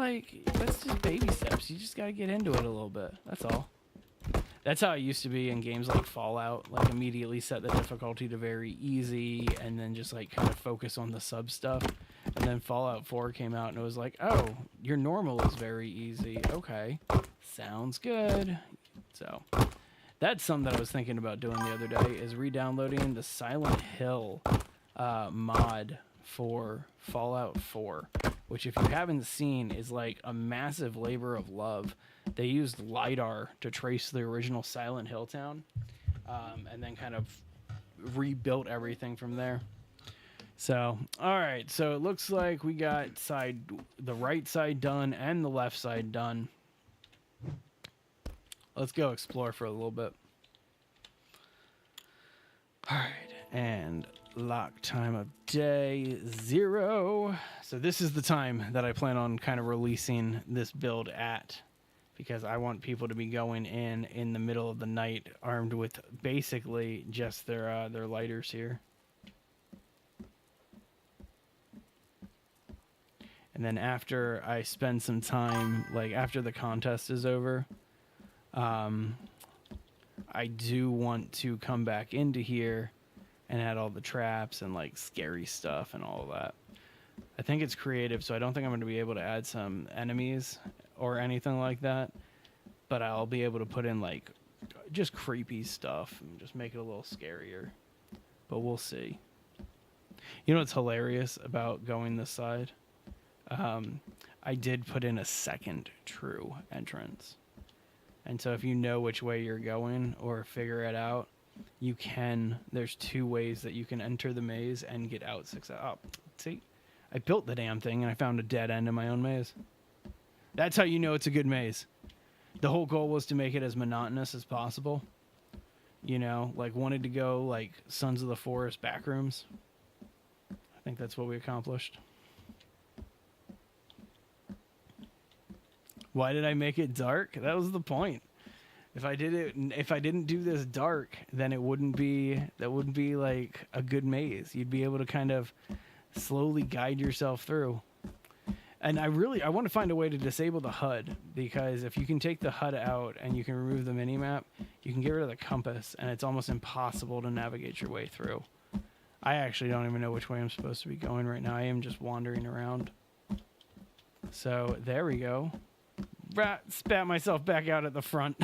baby steps. You just gotta get into it a little bit. That's all. That's how it used to be in games like Fallout. Like, immediately set the difficulty to very easy, and then just like kind of focus on the sub stuff. And then Fallout 4 came out, and it was like, oh, your normal is very easy. Okay, sounds good. So that's something that I was thinking about doing the other day, is re-downloading the Silent Hill mod for Fallout 4, which, if you haven't seen, is like a massive labor of love. They used LiDAR to trace the original Silent Hill town, and then kind of rebuilt everything from there. So, all right, so it looks like we got the right side done and the left side done. Let's go explore for a little bit. All right, and lock time of day 0. So this is the time that I plan on kind of releasing this build at, because I want people to be going in the middle of the night armed with basically just their lighters here. And then after I spend some time, like after the contest is over, I do want to come back into here and add all the traps and like scary stuff and all of that. I think it's creative, so I don't think I'm going to be able to add some enemies or anything like that, but I'll be able to put in like just creepy stuff and just make it a little scarier, but we'll see. You know what's hilarious about going this side? I did put in a second true entrance. And so if you know which way you're going or figure it out, you can. There's 2 ways that you can enter the maze and get out. Oh, see, I built the damn thing and I found a dead end in my own maze. That's how you know it's a good maze. The whole goal was to make it as monotonous as possible. You know, like wanted to go like Sons of the Forest backrooms. I think that's what we accomplished. Why did I make it dark? That was the point. If I didn't do this dark, then that wouldn't be like a good maze. You'd be able to kind of slowly guide yourself through. And I want to find a way to disable the HUD, because if you can take the HUD out and you can remove the minimap, you can get rid of the compass, and it's almost impossible to navigate your way through. I actually don't even know which way I'm supposed to be going right now. I am just wandering around. So there we go. Spat myself back out at the front.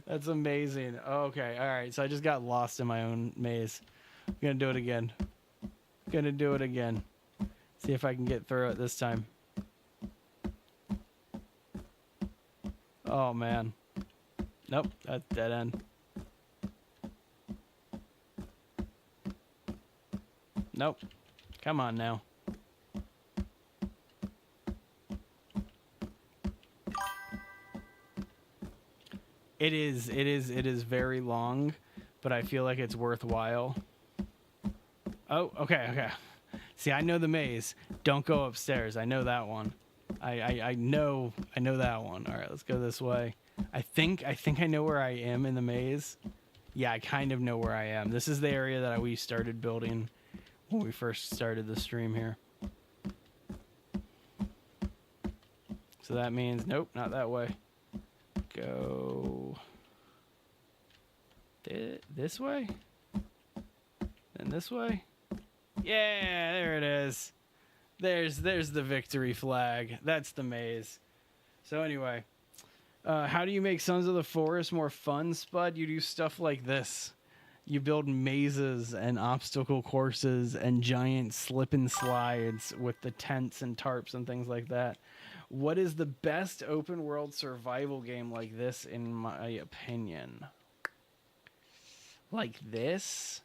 That's amazing. Okay, all right. So I just got lost in my own maze. I'm gonna do it again. See if I can get through it this time. Oh man. Nope, that's dead end. Nope. Come on now. It is very long, but I feel like it's worthwhile. Oh, okay. See, I know the maze. Don't go upstairs. I know that one. I know that one. All right, let's go this way. I think I know where I am in the maze. Yeah, I kind of know where I am. This is the area that we started building when we first started the stream here. So that means, nope, not that way. Go this way? And this way? Yeah, there it is. There's the victory flag. That's the maze. So anyway, how do you make Sons of the Forest more fun, Spud? You do stuff like this. You build mazes and obstacle courses and giant slip and slides with the tents and tarps and things like that. What is the best open world survival game like this, in my opinion? Like this?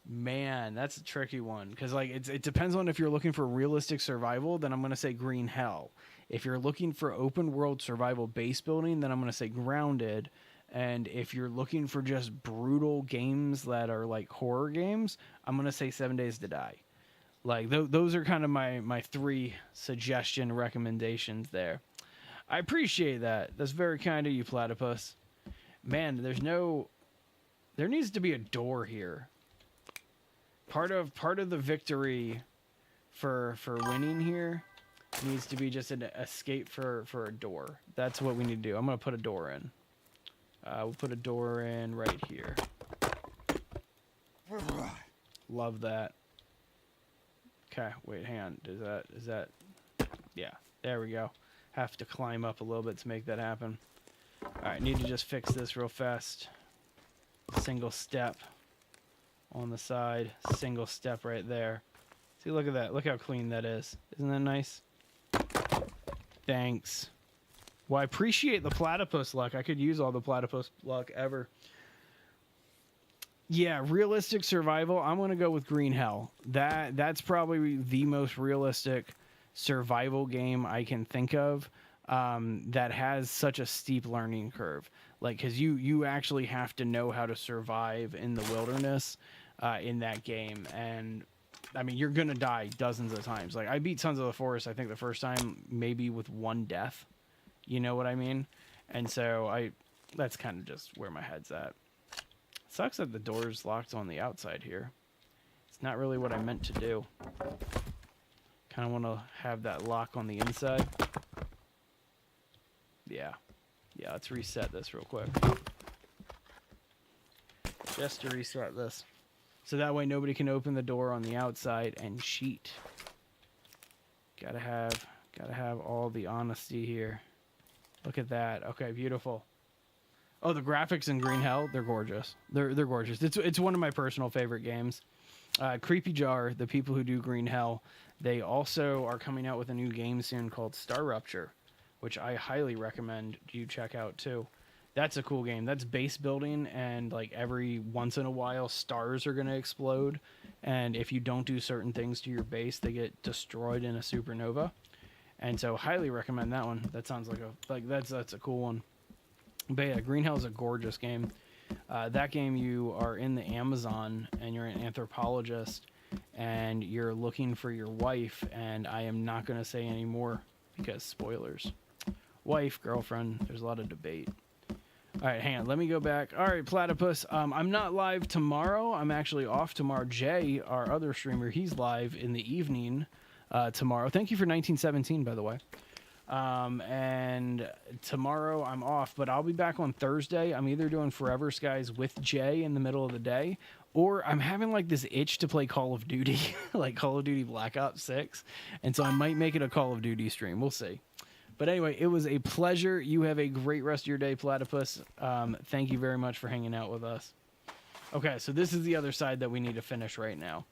Man, that's a tricky one, because like it depends on if you're looking for realistic survival, then I'm going to say Green Hell. If you're looking for open world survival base building, then I'm going to say Grounded. And if you're looking for just brutal games that are like horror games, I'm going to say 7 Days to Die. Like those are kind of my three suggestion recommendations there. I appreciate that. That's very kind of you, Platypus. Man, there needs to be a door here. Part of the victory for winning here needs to be just an escape for a door. That's what we need to do. I'm going to put a door in. We'll put a door in right here. Love that. Okay, wait, hang on. Is that? Yeah, there we go. Have to climb up a little bit to make that happen. All right, need to just fix this real fast. Single step on the side. Single step right there. See, look at that. Look how clean that is. Isn't that nice? Thanks. Well, I appreciate the platypus luck. I could use all the platypus luck ever. Yeah, realistic survival. I'm going to go with Green Hell. That's probably the most realistic survival game I can think of that has such a steep learning curve. Like, because you actually have to know how to survive in the wilderness in that game. And, I mean, you're going to die dozens of times. Like, I beat Sons of the Forest, I think, the first time, maybe with one death. You know what I mean? And so that's kind of just where my head's at. Sucks that the door's locked on the outside here. It's not really what I meant to do. Kind of want to have that lock on the inside. Yeah. Yeah, let's reset this real quick. Just to reset this. So that way nobody can open the door on the outside and cheat. Gotta have all the honesty here. Look at that. Okay, beautiful. Oh, the graphics in Green Hell, they're gorgeous. They're gorgeous. It's one of my personal favorite games. Creepy Jar, the people who do Green Hell, they also are coming out with a new game soon called Star Rupture, which I highly recommend you check out too. That's a cool game. That's base building, and like every once in a while stars are going to explode, and if you don't do certain things to your base, they get destroyed in a supernova. And so highly recommend that one. That sounds like that's a cool one. But yeah, Green Hell is a gorgeous game. That game, you are in the Amazon and you're an anthropologist and you're looking for your wife, and I am not going to say any more because spoilers. wife, girlfriend. There's a lot of debate. All right, hang on. Let me go back. All right, Platypus. I'm not live tomorrow. I'm actually off tomorrow. Jay, our other streamer, he's live in the evening tomorrow. Thank you for 1917, by the way. And tomorrow I'm off, but I'll be back on Thursday. I'm either doing Forever Skies with Jay in the middle of the day, or I'm having like this itch to play Call of Duty, like Call of Duty Black Ops 6. And so I might make it a Call of Duty stream. We'll see. But anyway, it was a pleasure. You have a great rest of your day, Platypus. Thank you very much for hanging out with us. Okay, so this is the other side that we need to finish right now.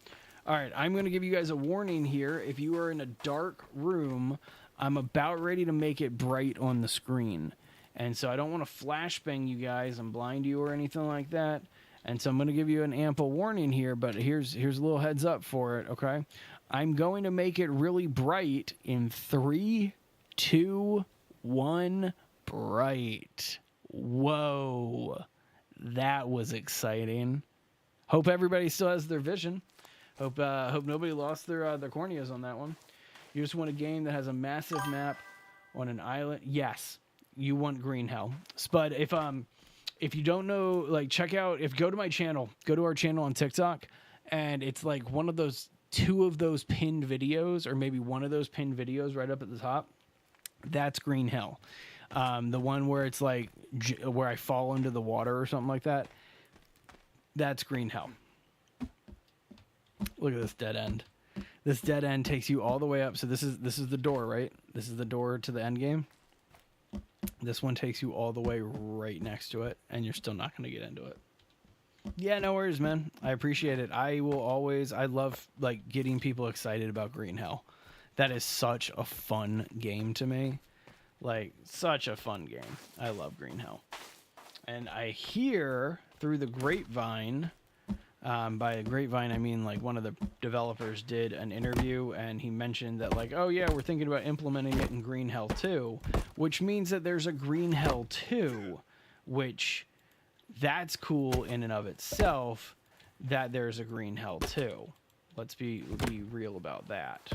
All right, I'm going to give you guys a warning here. If you are in a dark room, I'm about ready to make it bright on the screen. And so I don't want to flashbang you guys and blind you or anything like that. And so I'm going to give you an ample warning here, but here's a little heads up for it, okay? I'm going to make it really bright in 3, 2, 1, bright. Whoa. That was exciting. Hope everybody still has their vision. Hope nobody lost their corneas on that one. You just want a game that has a massive map on an island. Yes, you want Green Hell. Spud, if you don't know, like, go to my channel, go to our channel on TikTok, and it's like two of those pinned videos, or maybe one of those pinned videos right up at the top. That's Green Hell. The one where it's like where I fall into the water or something like that. That's Green Hell. Look at this dead end. This dead end takes you all the way up. So this is the door, right? This is the door to the end game. This one takes you all the way right next to it, and you're still not going to get into it. Yeah, no worries, man. I appreciate it. I love like getting people excited about Green Hell. That is such a fun game to me. Like, such a fun game. I love Green Hell. And I hear through the grapevine, by a grapevine, I mean like one of the developers did an interview, and he mentioned that like, oh yeah, we're thinking about implementing it in Green Hell 2, which means that there's a Green Hell 2, which that's cool in and of itself that there's a Green Hell 2. Let's be real about that.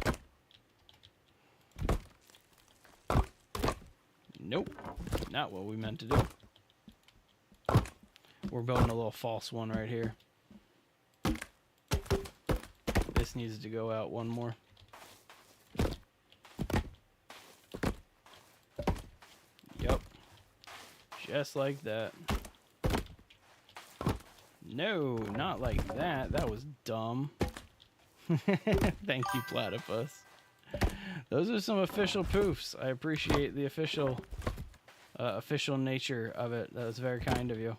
Nope, not what we meant to do. We're building a little false one right here. This needs to go out one more. Yep. Just like that. No, not like that. That was dumb. Thank you, Platypus. Those are some official poofs. I appreciate the official nature of it. That was very kind of you.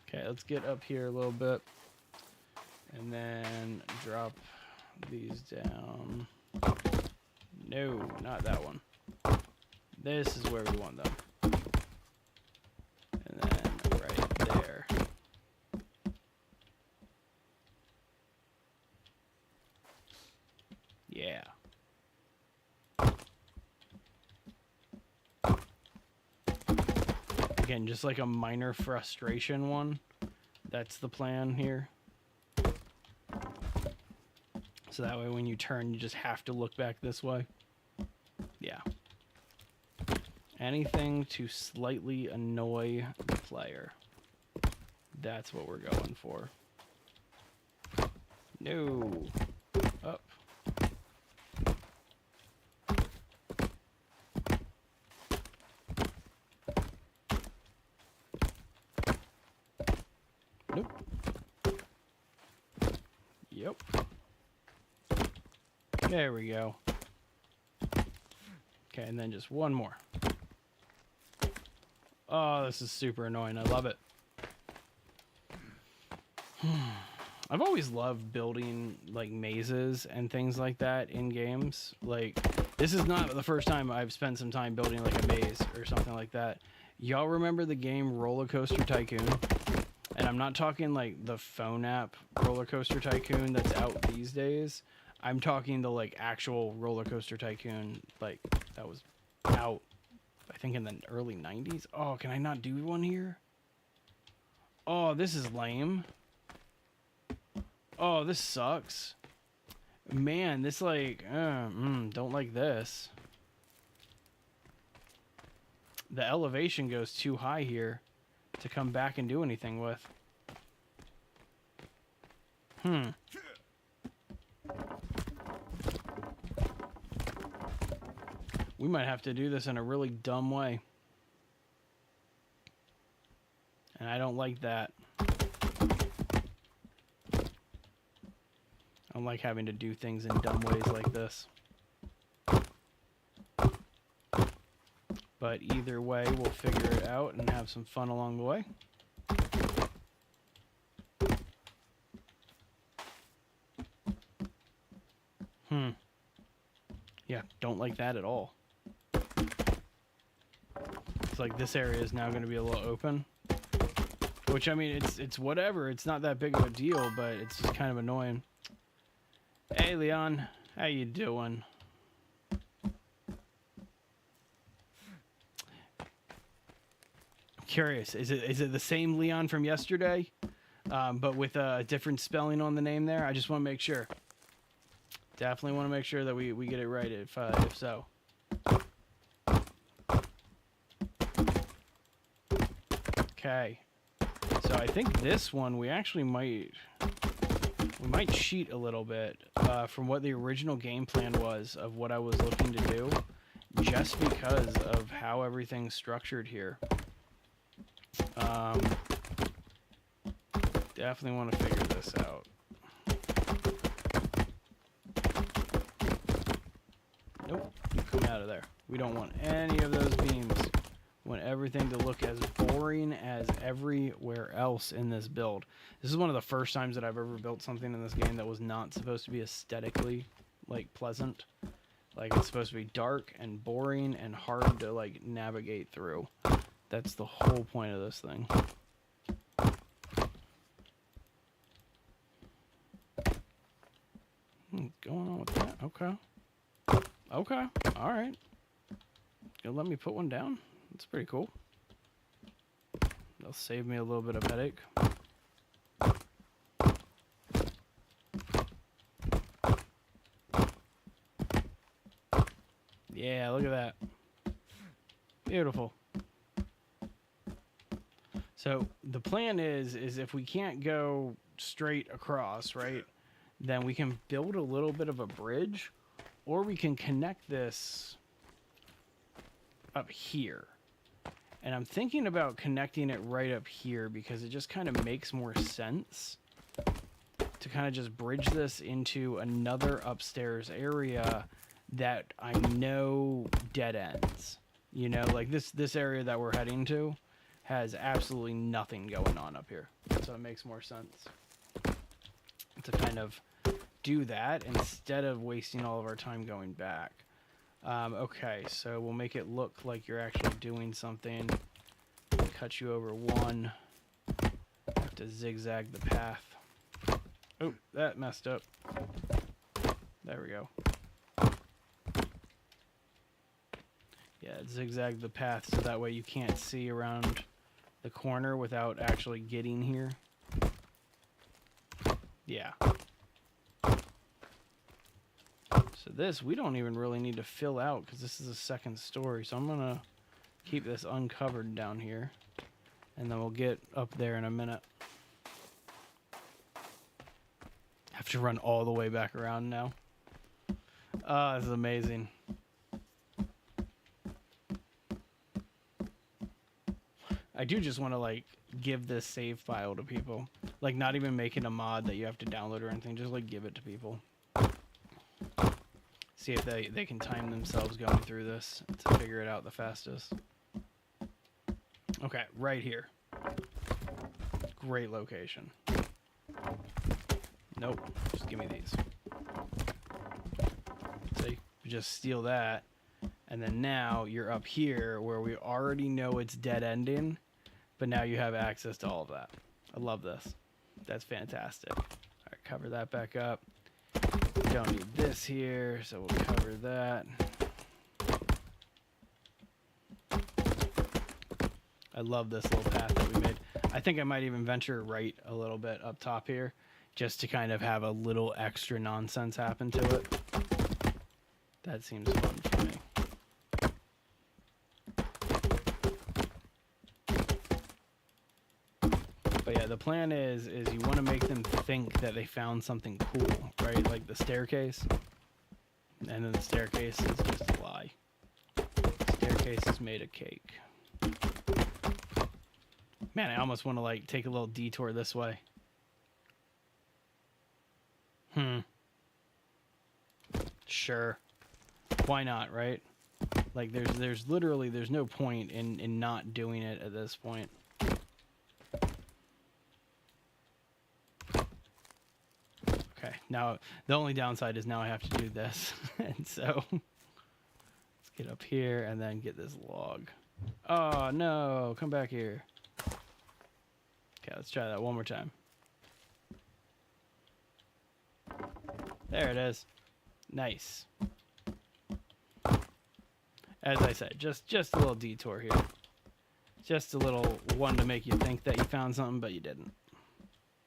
Okay, let's get up here a little bit. And then drop these down. No, not that one. This is where we want them. And then right there. Yeah. Again, just like a minor frustration one. That's the plan here. So that way when you turn, you just have to look back this way. Yeah. Anything to slightly annoy the player. That's what we're going for. No. Up. Nope. Yep. There we go. Okay, and then just one more. Oh, this is super annoying. I love it. I've always loved building like mazes and things like that in games. Like, this is not the first time I've spent some time building like a maze or something like that. Y'all remember the game Roller Coaster Tycoon? And I'm not talking like the phone app Roller Coaster Tycoon that's out these days. I'm talking the like actual Roller Coaster Tycoon, like that was out, I think in the early 90s. Oh, can I not do one here? Oh, this is lame. Oh, this sucks. Man, this like, don't like this. the elevation goes too high here to come back and do anything with. We might have to do this in a really dumb way. And I don't like that. I don't like having to do things in dumb ways like this. But either way, we'll figure it out and have some fun along the way. Yeah, don't like that at all. It's like this area is now going to be a little open. Which, I mean, it's whatever. It's not that big of a deal, but it's just kind of annoying. Hey, Leon. How you doing? I'm curious. Is it the same Leon from yesterday? But with a different spelling on the name there? I just want to make sure. Definitely want to make sure that we get it right if so. Okay. So I think this one we actually might cheat a little bit from what the original game plan was of what I was looking to do, just because of how everything's structured here. Definitely want to figure this out. Nope, come out of there. We don't want any of those beams. We want everything to look as boring as everywhere else in this build. This is one of the first times that I've ever built something in this game that was not supposed to be aesthetically, like, pleasant. Like, it's supposed to be dark and boring and hard to, like, navigate through. That's the whole point of this thing. What's going on with that? Okay. Okay. All right. You'll let me put one down? That's pretty cool. That'll save me a little bit of headache. Yeah, look at that. Beautiful. So the plan is if we can't go straight across, right, then we can build a little bit of a bridge, or we can connect this up here. And I'm thinking about connecting it right up here because it just kind of makes more sense to kind of just bridge this into another upstairs area that I know dead ends. You know, like this area that we're heading to has absolutely nothing going on up here. So it makes more sense to kind of do that instead of wasting all of our time going back. Okay, so we'll make it look like you're actually doing something. Cut you over one. Have to zigzag the path. Oh, that messed up. There we go. Yeah, zigzag the path so that way you can't see around the corner without actually getting here. Yeah. So this, we don't even really need to fill out because this is a second story. So I'm going to keep this uncovered down here. And then we'll get up there in a minute. Have to run all the way back around now. Ah, this is amazing. I do just want to, like, give this save file to people. Like, not even making a mod that you have to download or anything. Just, like, give it to people. See if they can time themselves going through this to figure it out the fastest. Okay, right here. Great location. Nope, just give me these. See, you just steal that. And then now you're up here where we already know it's dead ending. But now you have access to all of that. I love this. That's fantastic. All right, cover that back up. Don't need this here, so we'll cover that. I love this little path that we made. I think I might even venture right a little bit up top here, just to kind of have a little extra nonsense happen to it. That seems fun for me. But yeah, the plan is you want to make them think that they found something cool, right? Like the staircase. And then the staircase is just a lie. The staircase is made of cake. Man, I almost want to like take a little detour this way. Sure. Why not, right? Like there's literally no point in not doing it at this point. Okay, now the only downside is now I have to do this. And so let's get up here and then get this log. Oh no, come back here. Okay, let's try that one more time. There it is. Nice. As I said, just a little detour here. Just a little one to make you think that you found something, but you didn't.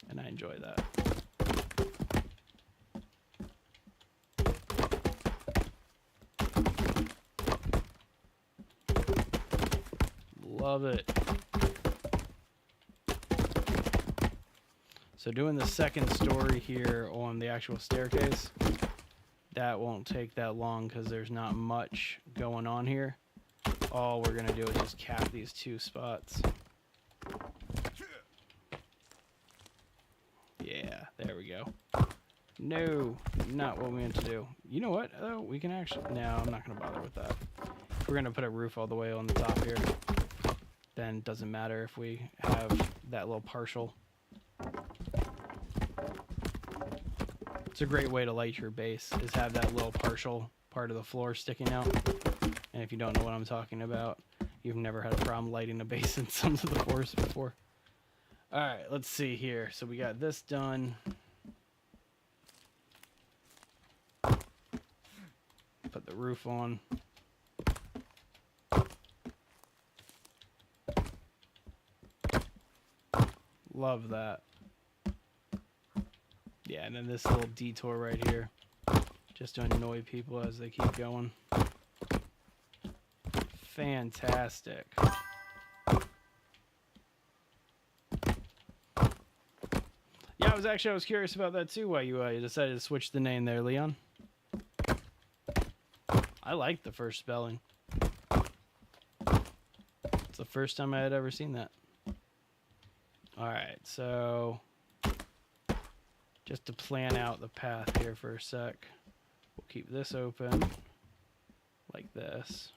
And I enjoy that. Love it. So doing the second story here on the actual staircase, that won't take that long because there's not much going on here. All we're going to do is just cap these two spots. Yeah, there we go. No, not what we meant to do. You know what? Oh, we can actually... No, I'm not going to bother with that. If we're going to put a roof all the way on the top here, then it doesn't matter if we have that little partial. It's a great way to light your base, is have that little partial part of the floor sticking out. And if you don't know what I'm talking about, you've never had a problem lighting a base in Sons of the Forest before. Alright, let's see here. So we got this done. Put the roof on. Love that. Yeah, and then this little detour right here, just to annoy people as they keep going. Fantastic. Yeah, I was curious about that too, why you decided to switch the name there, Leon. I like the first spelling. It's the first time I had ever seen that. Alright, so just to plan out the path here for a sec, we'll keep this open like this.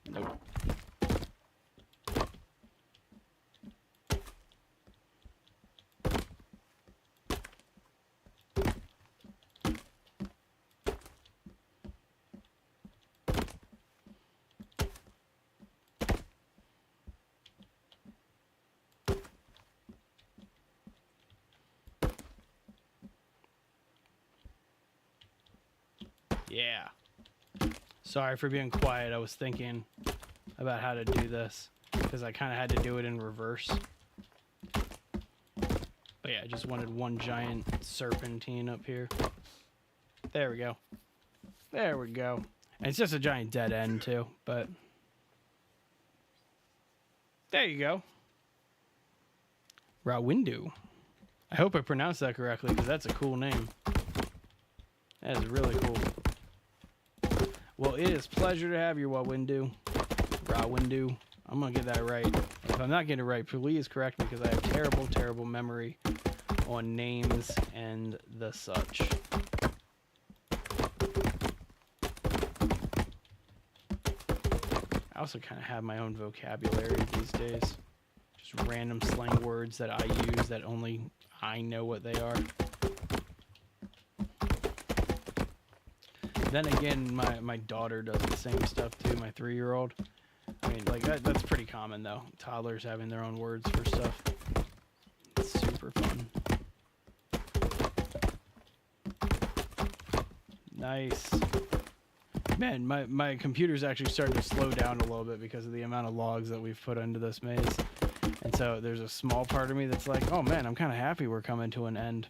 Nope. Yeah. Sorry for being quiet. I was thinking about how to do this because I kind of had to do it in reverse. But yeah, I just wanted one giant serpentine up here. There we go. There we go. And it's just a giant dead end too, but there you go. Rawindu. I hope I pronounced that correctly because that's a cool name. That is really cool. Well, it is a pleasure to have you, Rawindu. Rawindu. I'm going to get that right. If I'm not getting it right, please correct me because I have terrible, terrible memory on names and the such. I also kind of have my own vocabulary these days. Just random slang words that I use that only I know what they are. Then again, my daughter does the same stuff too, my 3-year-old. I mean, like, that's pretty common, though. Toddlers having their own words for stuff. It's super fun. Nice. Man, my computer's actually starting to slow down a little bit because of the amount of logs that we've put into this maze. And so there's a small part of me that's like, oh man, I'm kind of happy we're coming to an end.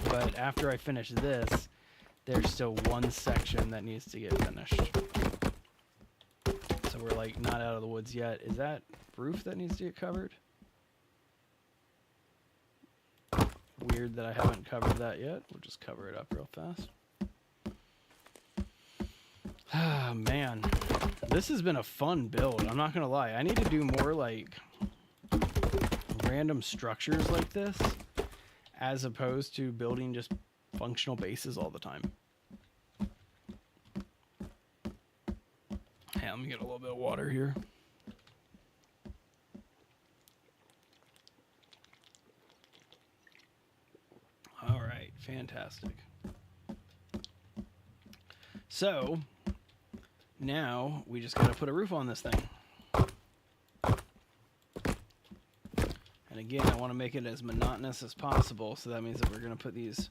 But after I finish this, there's still one section that needs to get finished. So we're like not out of the woods yet. Is that roof that needs to get covered? Weird that I haven't covered that yet. We'll just cover it up real fast. Ah, man. This has been a fun build. I'm not going to lie. I need to do more like random structures like this as opposed to building just functional bases all the time. Hey, let me get a little bit of water here. All right, fantastic. So now we just got to put a roof on this thing. And again, I want to make it as monotonous as possible, so that means that we're going to put these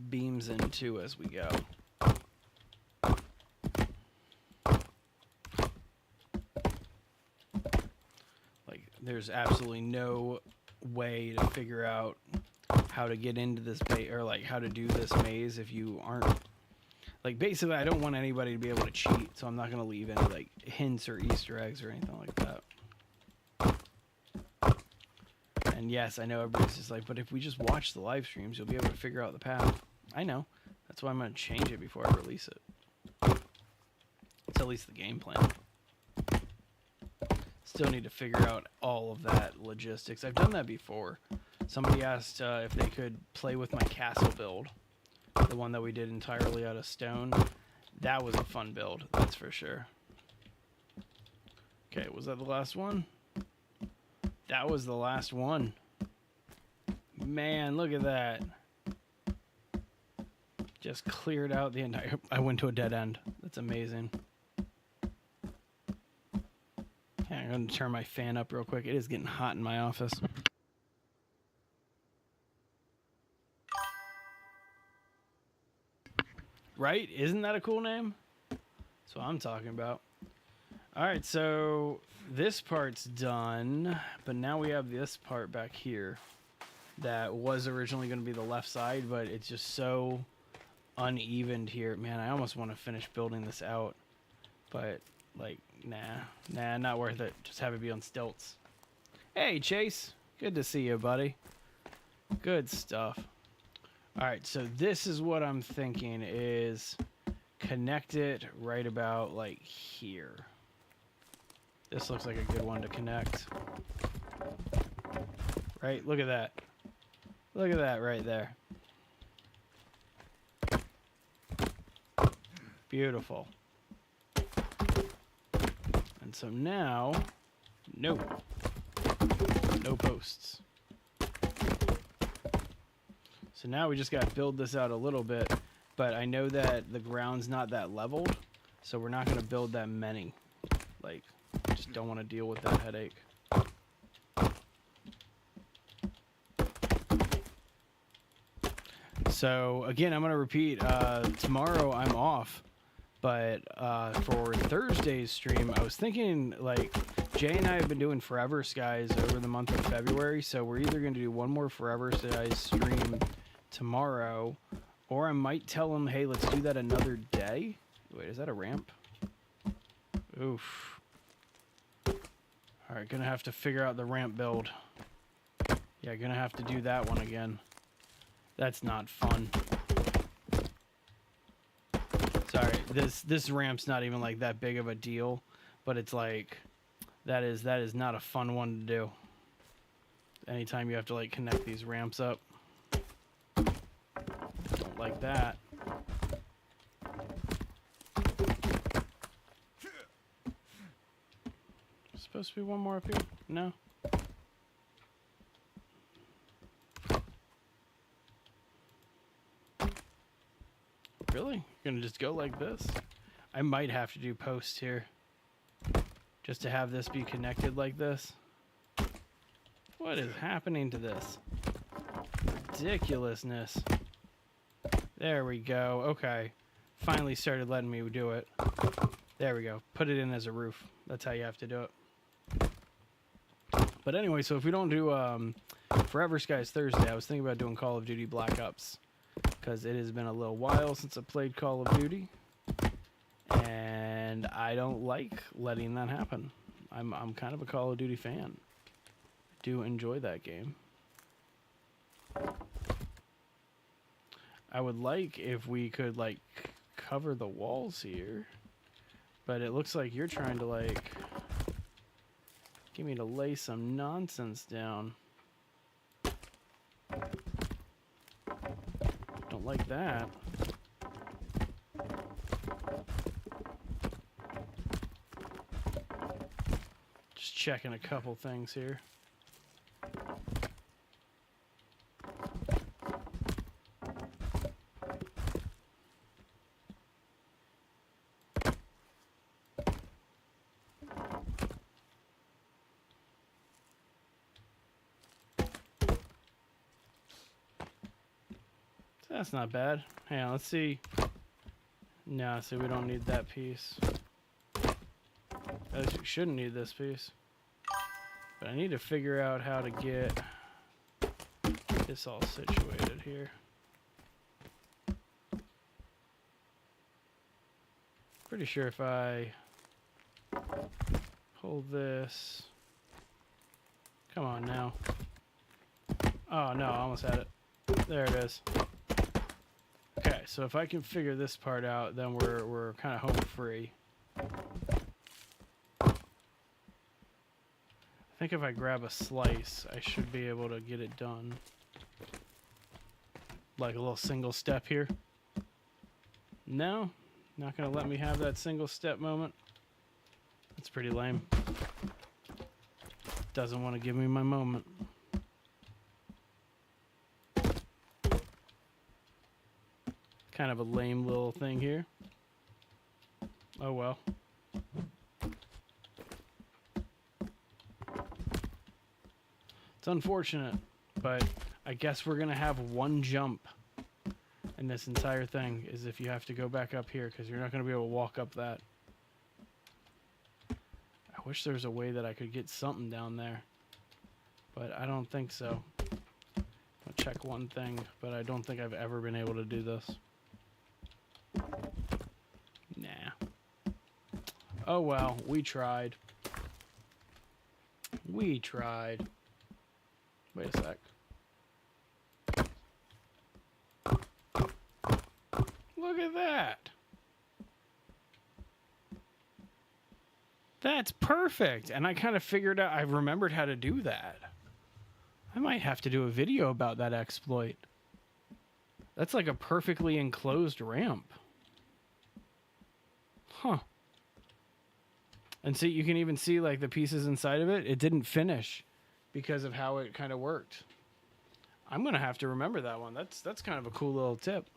beams in too as we go. Like, there's absolutely no way to figure out how to get into this or like how to do this maze if you aren't like, basically I don't want anybody to be able to cheat, so I'm not going to leave any like hints or Easter eggs or anything like that. And yes, I know everybody's just like, but if we just watch the live streams, you'll be able to figure out the path. I know. That's why I'm going to change it before I release it. It's at least the game plan. Still need to figure out all of that logistics. I've done that before. Somebody asked if they could play with my castle build. The one that we did entirely out of stone. That was a fun build, that's for sure. Okay, was that the last one? That was the last one. Man, look at that. Just cleared out the entire... I went to a dead end. That's amazing. Okay, I'm going to turn my fan up real quick. It is getting hot in my office. Right? Isn't that a cool name? That's what I'm talking about. Alright, so this part's done, but now we have this part back here that was originally going to be the left side, but it's just so unevened here. Man, I almost want to finish building this out, but like, nah, not worth it. Just have it be on stilts. Hey, Chase. Good to see you, buddy. Good stuff. Alright, so this is what I'm thinking is connect it right about like here. This looks like a good one to connect. Right? Look at that. Look at that right there. Beautiful. And so now, no posts. So now we just got to build this out a little bit, but I know that the ground's not that leveled, so we're not going to build that many. Like, just don't want to deal with that headache. So again, I'm going to repeat, tomorrow I'm off, but for Thursday's stream, I was thinking, like, Jay and I have been doing Forever Skies over the month of February, so we're either going to do one more Forever Skies stream tomorrow, or I might tell him, hey, let's do that another day. Wait, is that a ramp? Oof. Alright, gonna have to figure out the ramp build. Yeah, gonna have to do that one again. That's not fun. Sorry, this ramp's not even like that big of a deal, but it's like that is not a fun one to do. Anytime you have to like connect these ramps up. Don't like that. Supposed to be one more up here? No. Really? You're gonna just go like this? I might have to do posts here. Just to have this be connected like this. What is happening to this? Ridiculousness. There we go. Okay. Finally started letting me do it. There we go. Put it in as a roof. That's how you have to do it. But anyway, so if we don't do Forever Skies Thursday, I was thinking about doing Call of Duty Black Ops. because it has been a little while since I played Call of Duty, and I don't like letting that happen. I'm kind of a Call of Duty fan. I do enjoy that game. I would like if we could like cover the walls here, but it looks like you're trying to like get me to lay some nonsense down. Don't like that. Just checking a couple things here. That's not bad. Hang on, let's see. No, see, we don't need that piece. At least we shouldn't need this piece. But I need to figure out how to get this all situated here. Pretty sure if I hold this... Come on now. Oh no, I almost had it. There it is. Okay, so if I can figure this part out, then we're kind of home free. I think if I grab a slice, I should be able to get it done. Like a little single step here. No, not gonna let me have that single step moment. That's pretty lame. Doesn't want to give me my moment. Kind of a lame little thing here. Oh well. It's unfortunate, but I guess we're gonna have one jump in this entire thing, is if you have to go back up here, because you're not gonna be able to walk up that. I wish there was a way that I could get something down there, but I don't think so. I'll check one thing, but I don't think I've ever been able to do this. Nah. Oh well, we tried. We tried. Wait a sec. Look at that. That's perfect. And I kind of figured out, I remembered how to do that. I might have to do a video about that exploit. That's like a perfectly enclosed ramp. Huh. And see, you can even see like the pieces inside of it. It didn't finish because of how it kind of worked. I'm going to have to remember that one. That's kind of a cool little tip.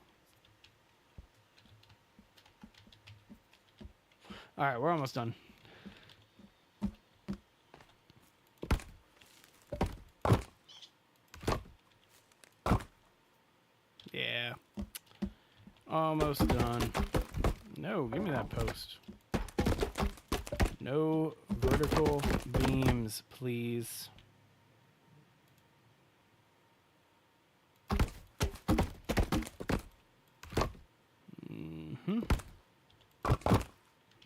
All right, we're almost done. Yeah. Almost done. No, give me that post. No vertical beams, please. Mm-hmm.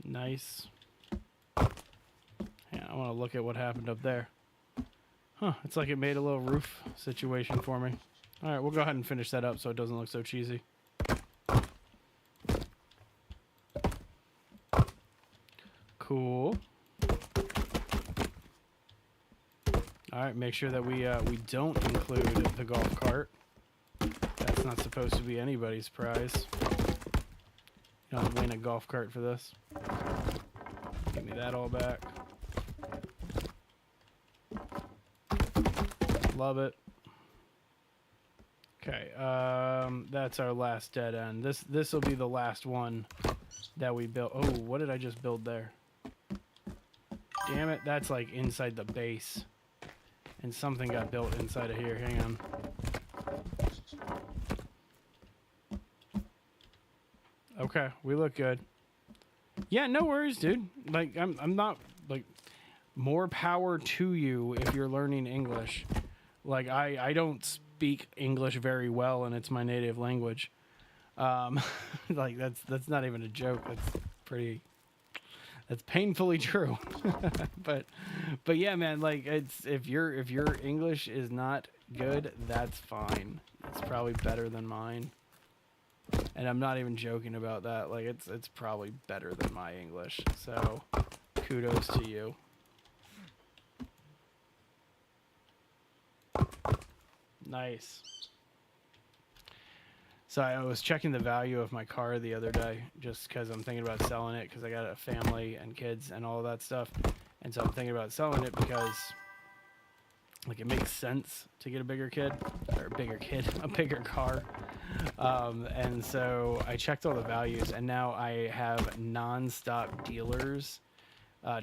Nice. Yeah, I want to look at what happened up there. Huh, it's like it made a little roof situation for me. All right, we'll go ahead and finish that up so it doesn't look so cheesy. Cool. All right, make sure that we don't include the golf cart. That's not supposed to be anybody's prize. You don't win a golf cart for this. Give me that all back. Love it. Okay, that's our last dead end. This will be the last one that we built. Oh, what did I just build there? Damn it, that's like inside the base. And something got built inside of here. Hang on. Okay, we look good. Yeah, no worries, dude. Like, I'm not, like, more power to you if you're learning English. Like, I don't speak English very well, and it's my native language. Like that's not even a joke. That's painfully true. but yeah, man, like it's if your English is not good, that's fine. It's probably better than mine. And I'm not even joking about that. Like it's probably better than my English. So kudos to you. Nice. So I was checking the value of my car the other day just because I'm thinking about selling it because I got a family and kids and all of that stuff. And so I'm thinking about selling it because like it makes sense to get a bigger bigger car. And so I checked all the values and now I have non-stop dealers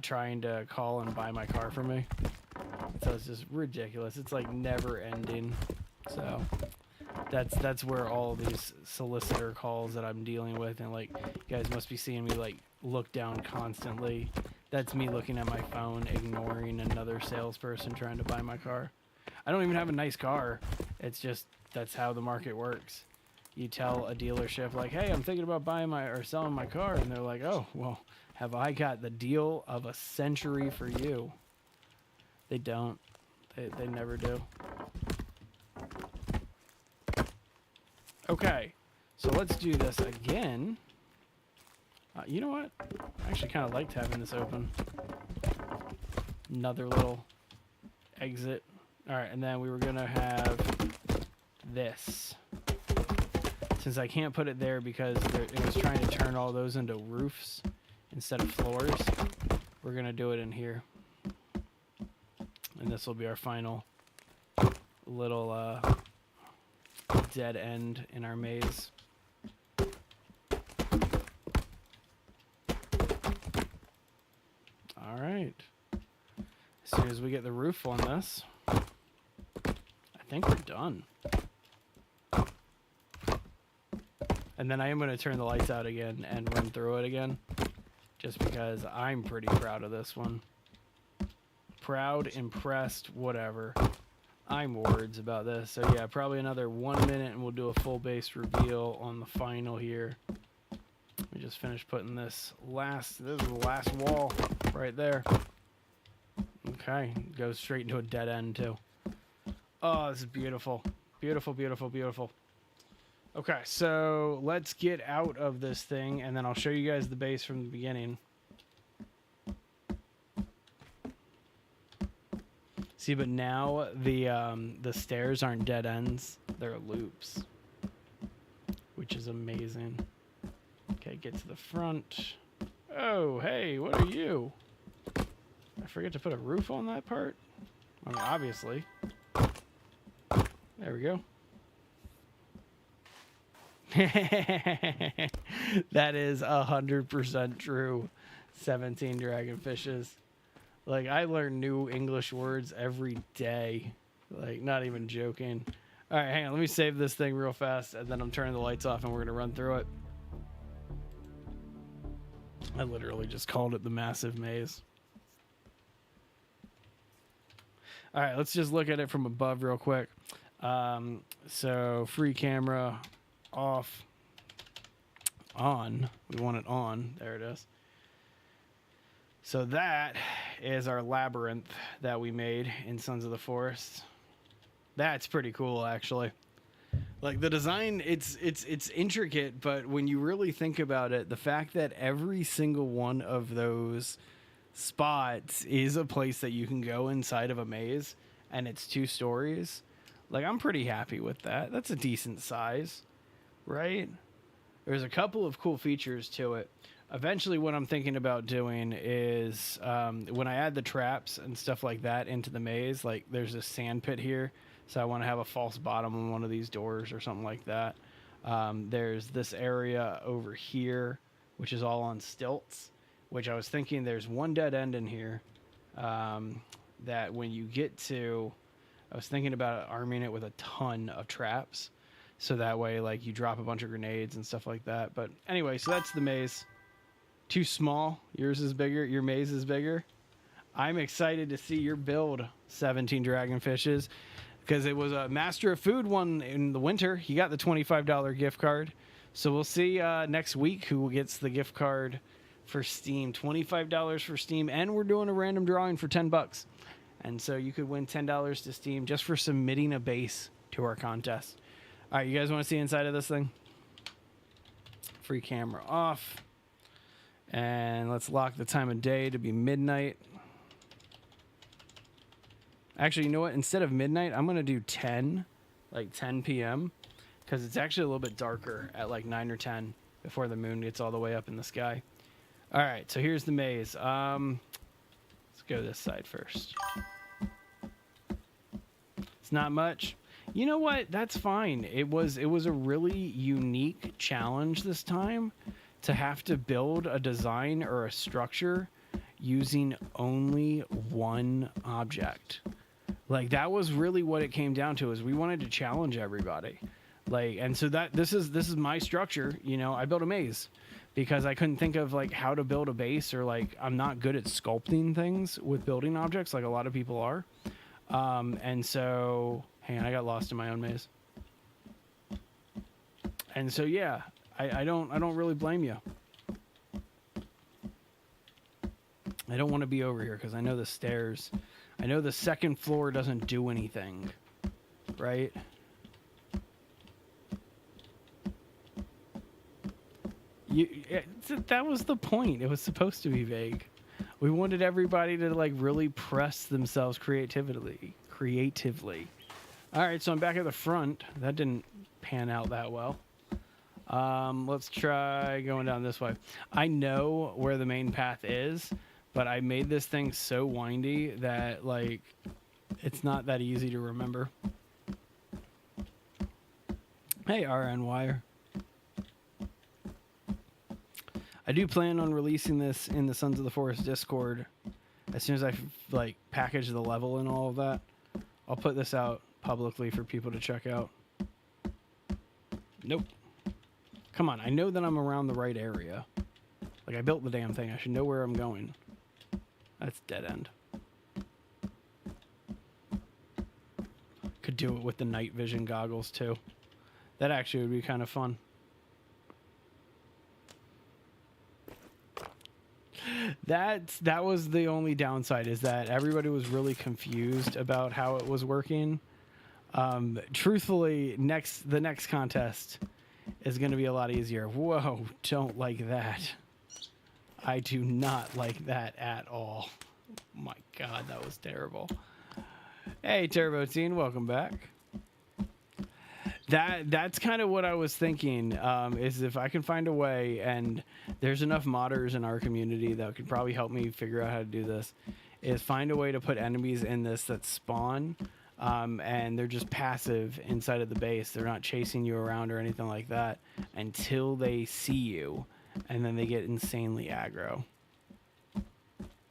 trying to call and buy my car from me. So it's just ridiculous. It's like never ending. So that's where all these solicitor calls that I'm dealing with, and like you guys must be seeing me like look down constantly. That's me looking at my phone, ignoring another salesperson trying to buy my car. I don't even have a nice car. It's just that's how the market works. You tell a dealership like, "Hey, I'm thinking about buying or selling my car," and they're like, "Oh, well, have I got the deal of a century for you?" They don't. They never do. Okay, so let's do this again. You know what? I actually kind of liked having this open. Another little exit. All right, and then we were gonna have this. Since I can't put it there because it was trying to turn all those into roofs instead of floors, we're gonna do it in here. And this will be our final little dead end in our maze. All right. As soon as we get the roof on this, I think we're done. And then I am going to turn the lights out again and run through it again, just because I'm pretty proud of this one. Proud, impressed, whatever. I'm words about this. So yeah, probably another 1 minute and we'll do a full base reveal on the final here. We just finished putting this is the last wall right there. Okay, goes straight into a dead end too. Oh, this is beautiful. Beautiful, beautiful, beautiful. Okay, so let's get out of this thing and then I'll show you guys the base from the beginning. See, but now the stairs aren't dead ends, they're loops, which is amazing. Okay, get to the front. Oh, hey, what are you? I forget to put a roof on that part? I mean, obviously. There we go. That is 100% true. 17 dragonfishes. Like, I learn new English words every day. Like, not even joking. All right, hang on. Let me save this thing real fast, and then I'm turning the lights off, and we're going to run through it. I literally just called it the massive maze. All right, let's just look at it from above real quick. So, free camera, off, on. We want it on. There it is. So that is our labyrinth that we made in Sons of the Forest. That's pretty cool, actually. Like the design, it's intricate, but when you really think about it, the fact that every single one of those spots is a place that you can go inside of a maze, and it's 2 stories. Like, I'm pretty happy with that. That's a decent size, right? There's a couple of cool features to it. Eventually, what I'm thinking about doing is when I add the traps and stuff like that into the maze, like there's a sand pit here. So I want to have a false bottom on one of these doors or something like that. There's this area over here, which is all on stilts, which I was thinking there's one dead end in here that when you get to, I was thinking about arming it with a ton of traps. So that way, like, you drop a bunch of grenades and stuff like that. But anyway, so that's the maze. Too small. Yours is bigger. Your maze is bigger. I'm excited to see your build, 17 dragonfishes. because it was a Master of Food one in the winter. He got the $25 gift card. So we'll see next week who gets the gift card for Steam. $25 for Steam, and we're doing a random drawing for $10. And so you could win $10 to Steam just for submitting a base to our contest. All right, you guys want to see inside of this thing? Free camera off. And let's lock the time of day to be midnight. Actually, you know what? Instead of midnight, I'm going to do 10, like 10 p.m. because it's actually a little bit darker at like 9 or 10 before the moon gets all the way up in the sky. All right, so here's the maze. Let's go this side first. It's not much. You know what? That's fine. It was a really unique challenge this time to have to build a design or a structure using only one object. Like, that was really what it came down to, is we wanted to challenge everybody. Like, and so this is my structure. You know, I built a maze because I couldn't think of like how to build a base, or like I'm not good at sculpting things with building objects like a lot of people are. And so, hang on, I got lost in my own maze. And so, yeah, I don't really blame you. I don't want to be over here because I know the stairs. I know the second floor doesn't do anything, right? That was the point. It was supposed to be vague. We wanted everybody to like really press themselves creatively. All right, so I'm back at the front. That didn't pan out that well. Let's try going down this way. I know where the main path is, but I made this thing so windy that like it's not that easy to remember. Hey, RN Wire. I do plan on releasing this in the Sons of the Forest Discord as soon as I like package the level and all of that. I'll put this out publicly for people to check out. Nope. Come on, I know that I'm around the right area. Like, I built the damn thing. I should know where I'm going. That's dead end. Could do it with the night vision goggles too. That actually would be kind of fun. That was the only downside, is that everybody was really confused about how it was working. Truthfully, the next contest is going to be a lot easier. Whoa, don't like that. I do not like that at all. My God, that was terrible. Hey, Turbo Teen, welcome back. That's kind of what I was thinking, is if I can find a way, and there's enough modders in our community that could probably help me figure out how to do this, is find a way to put enemies in this that spawn, and they're just passive inside of the base. They're not chasing you around or anything like that until they see you, and then they get insanely aggro.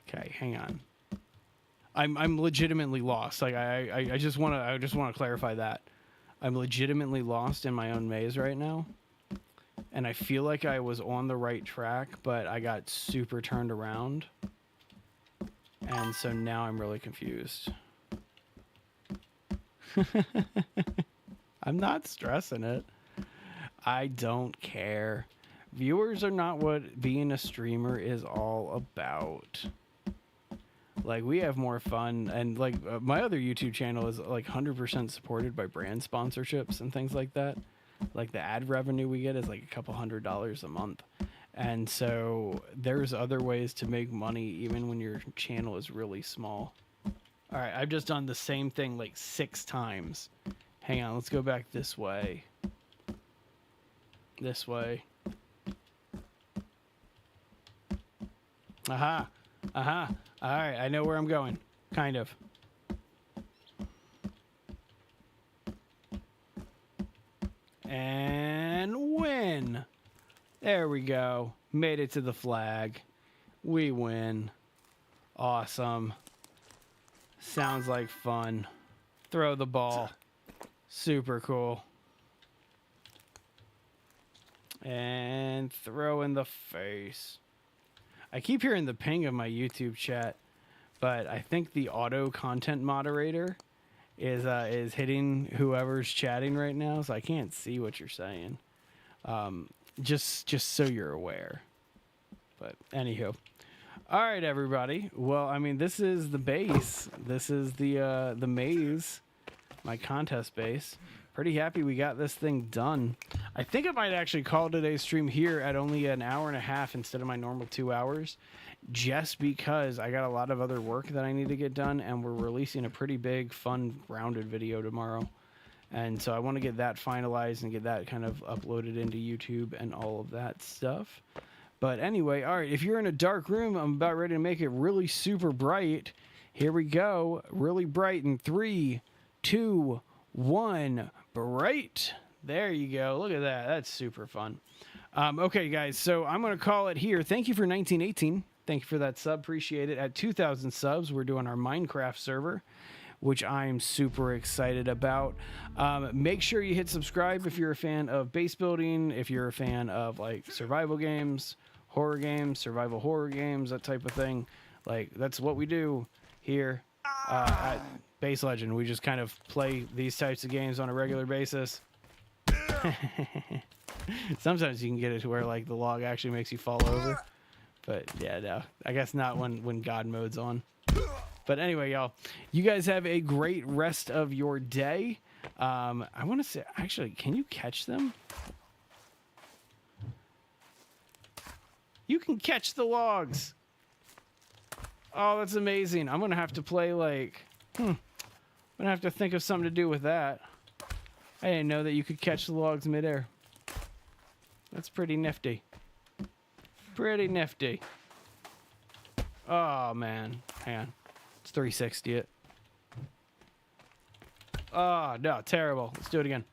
Okay, hang on. I'm legitimately lost. Like I just want to clarify that. I'm legitimately lost in my own maze right now. And I feel like I was on the right track, but I got super turned around. And so now I'm really confused. I'm not stressing it. I don't care. Viewers are not what being a streamer is all about. Like, we have more fun, and like my other YouTube channel is like 100% supported by brand sponsorships and things like that. Like, the ad revenue we get is like a couple $100s a month. And so there's other ways to make money even when your channel is really small. All right, I've just done the same thing like 6 times. Hang on, let's go back this way. This way. Aha. Aha. All right, I know where I'm going. Kind of. And win. There we go. Made it to the flag. We win. Awesome. Sounds like fun. Throw the ball. Super cool. And throw in the face. I keep hearing the ping of my YouTube chat, but I think the auto content moderator is hitting whoever's chatting right now, so I can't see what you're saying. Just so you're aware. But anywho, all right, everybody. Well, I mean, this is the base. This is the maze, my contest base. Pretty happy we got this thing done. I think I might actually call today's stream here at only an hour and a half instead of my normal 2 hours, just because I got a lot of other work that I need to get done, and we're releasing a pretty big, fun, rounded video tomorrow. And so I want to get that finalized and get that kind of uploaded into YouTube and all of that stuff. But anyway, all right, if you're in a dark room, I'm about ready to make it really super bright. Here we go. Really bright in 3, 2, 1. Bright. There you go. Look at that. That's super fun. Okay, guys, so I'm going to call it here. Thank you for 1918. Thank you for that sub. Appreciate it. At 2,000 subs, we're doing our Minecraft server, which I'm super excited about. Make sure you hit subscribe if you're a fan of base building, if you're a fan of like survival games, horror games, survival horror games, that type of thing. Like, that's what we do here at Base Legend. We just kind of play these types of games on a regular basis. Sometimes you can get it to where like the log actually makes you fall over. But yeah, no, I guess not when God mode's on. But anyway, y'all, you guys have a great rest of your day. I want to say, actually, can you catch them? You can catch the logs. Oh, that's amazing. I'm going to have to play like, I'm going to have to think of something to do with that. I didn't know that you could catch the logs midair. That's pretty nifty. Pretty nifty. Oh, man. Hang on. Let's 360 it. Oh, no. Terrible. Let's do it again.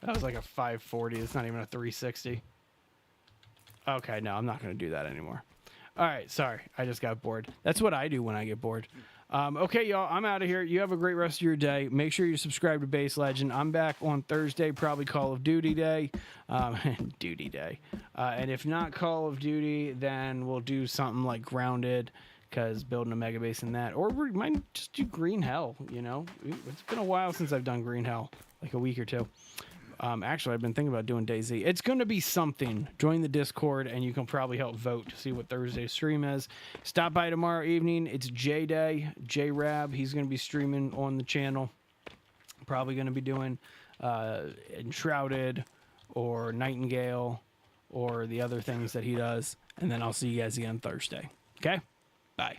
That was like a 540. It's not even a 360. Okay, no, I'm not going to do that anymore. All right, sorry. I just got bored. That's what I do when I get bored. Okay, y'all, I'm out of here. You have a great rest of your day. Make sure you subscribe to Base Legend. I'm back on Thursday, probably Call of Duty Day. Duty Day. And if not Call of Duty, then we'll do something like Grounded, because building a mega base in that. Or we might just do Green Hell, you know? It's been a while since I've done Green Hell, like a week or two. Actually, I've been thinking about doing DayZ. It's going to be something. Join the Discord, and you can probably help vote to see what Thursday's stream is. Stop by tomorrow evening. It's J-Day, J-Rab. He's going to be streaming on the channel. Probably going to be doing Enshrouded or Nightingale or the other things that he does. And then I'll see you guys again Thursday. Okay? Bye.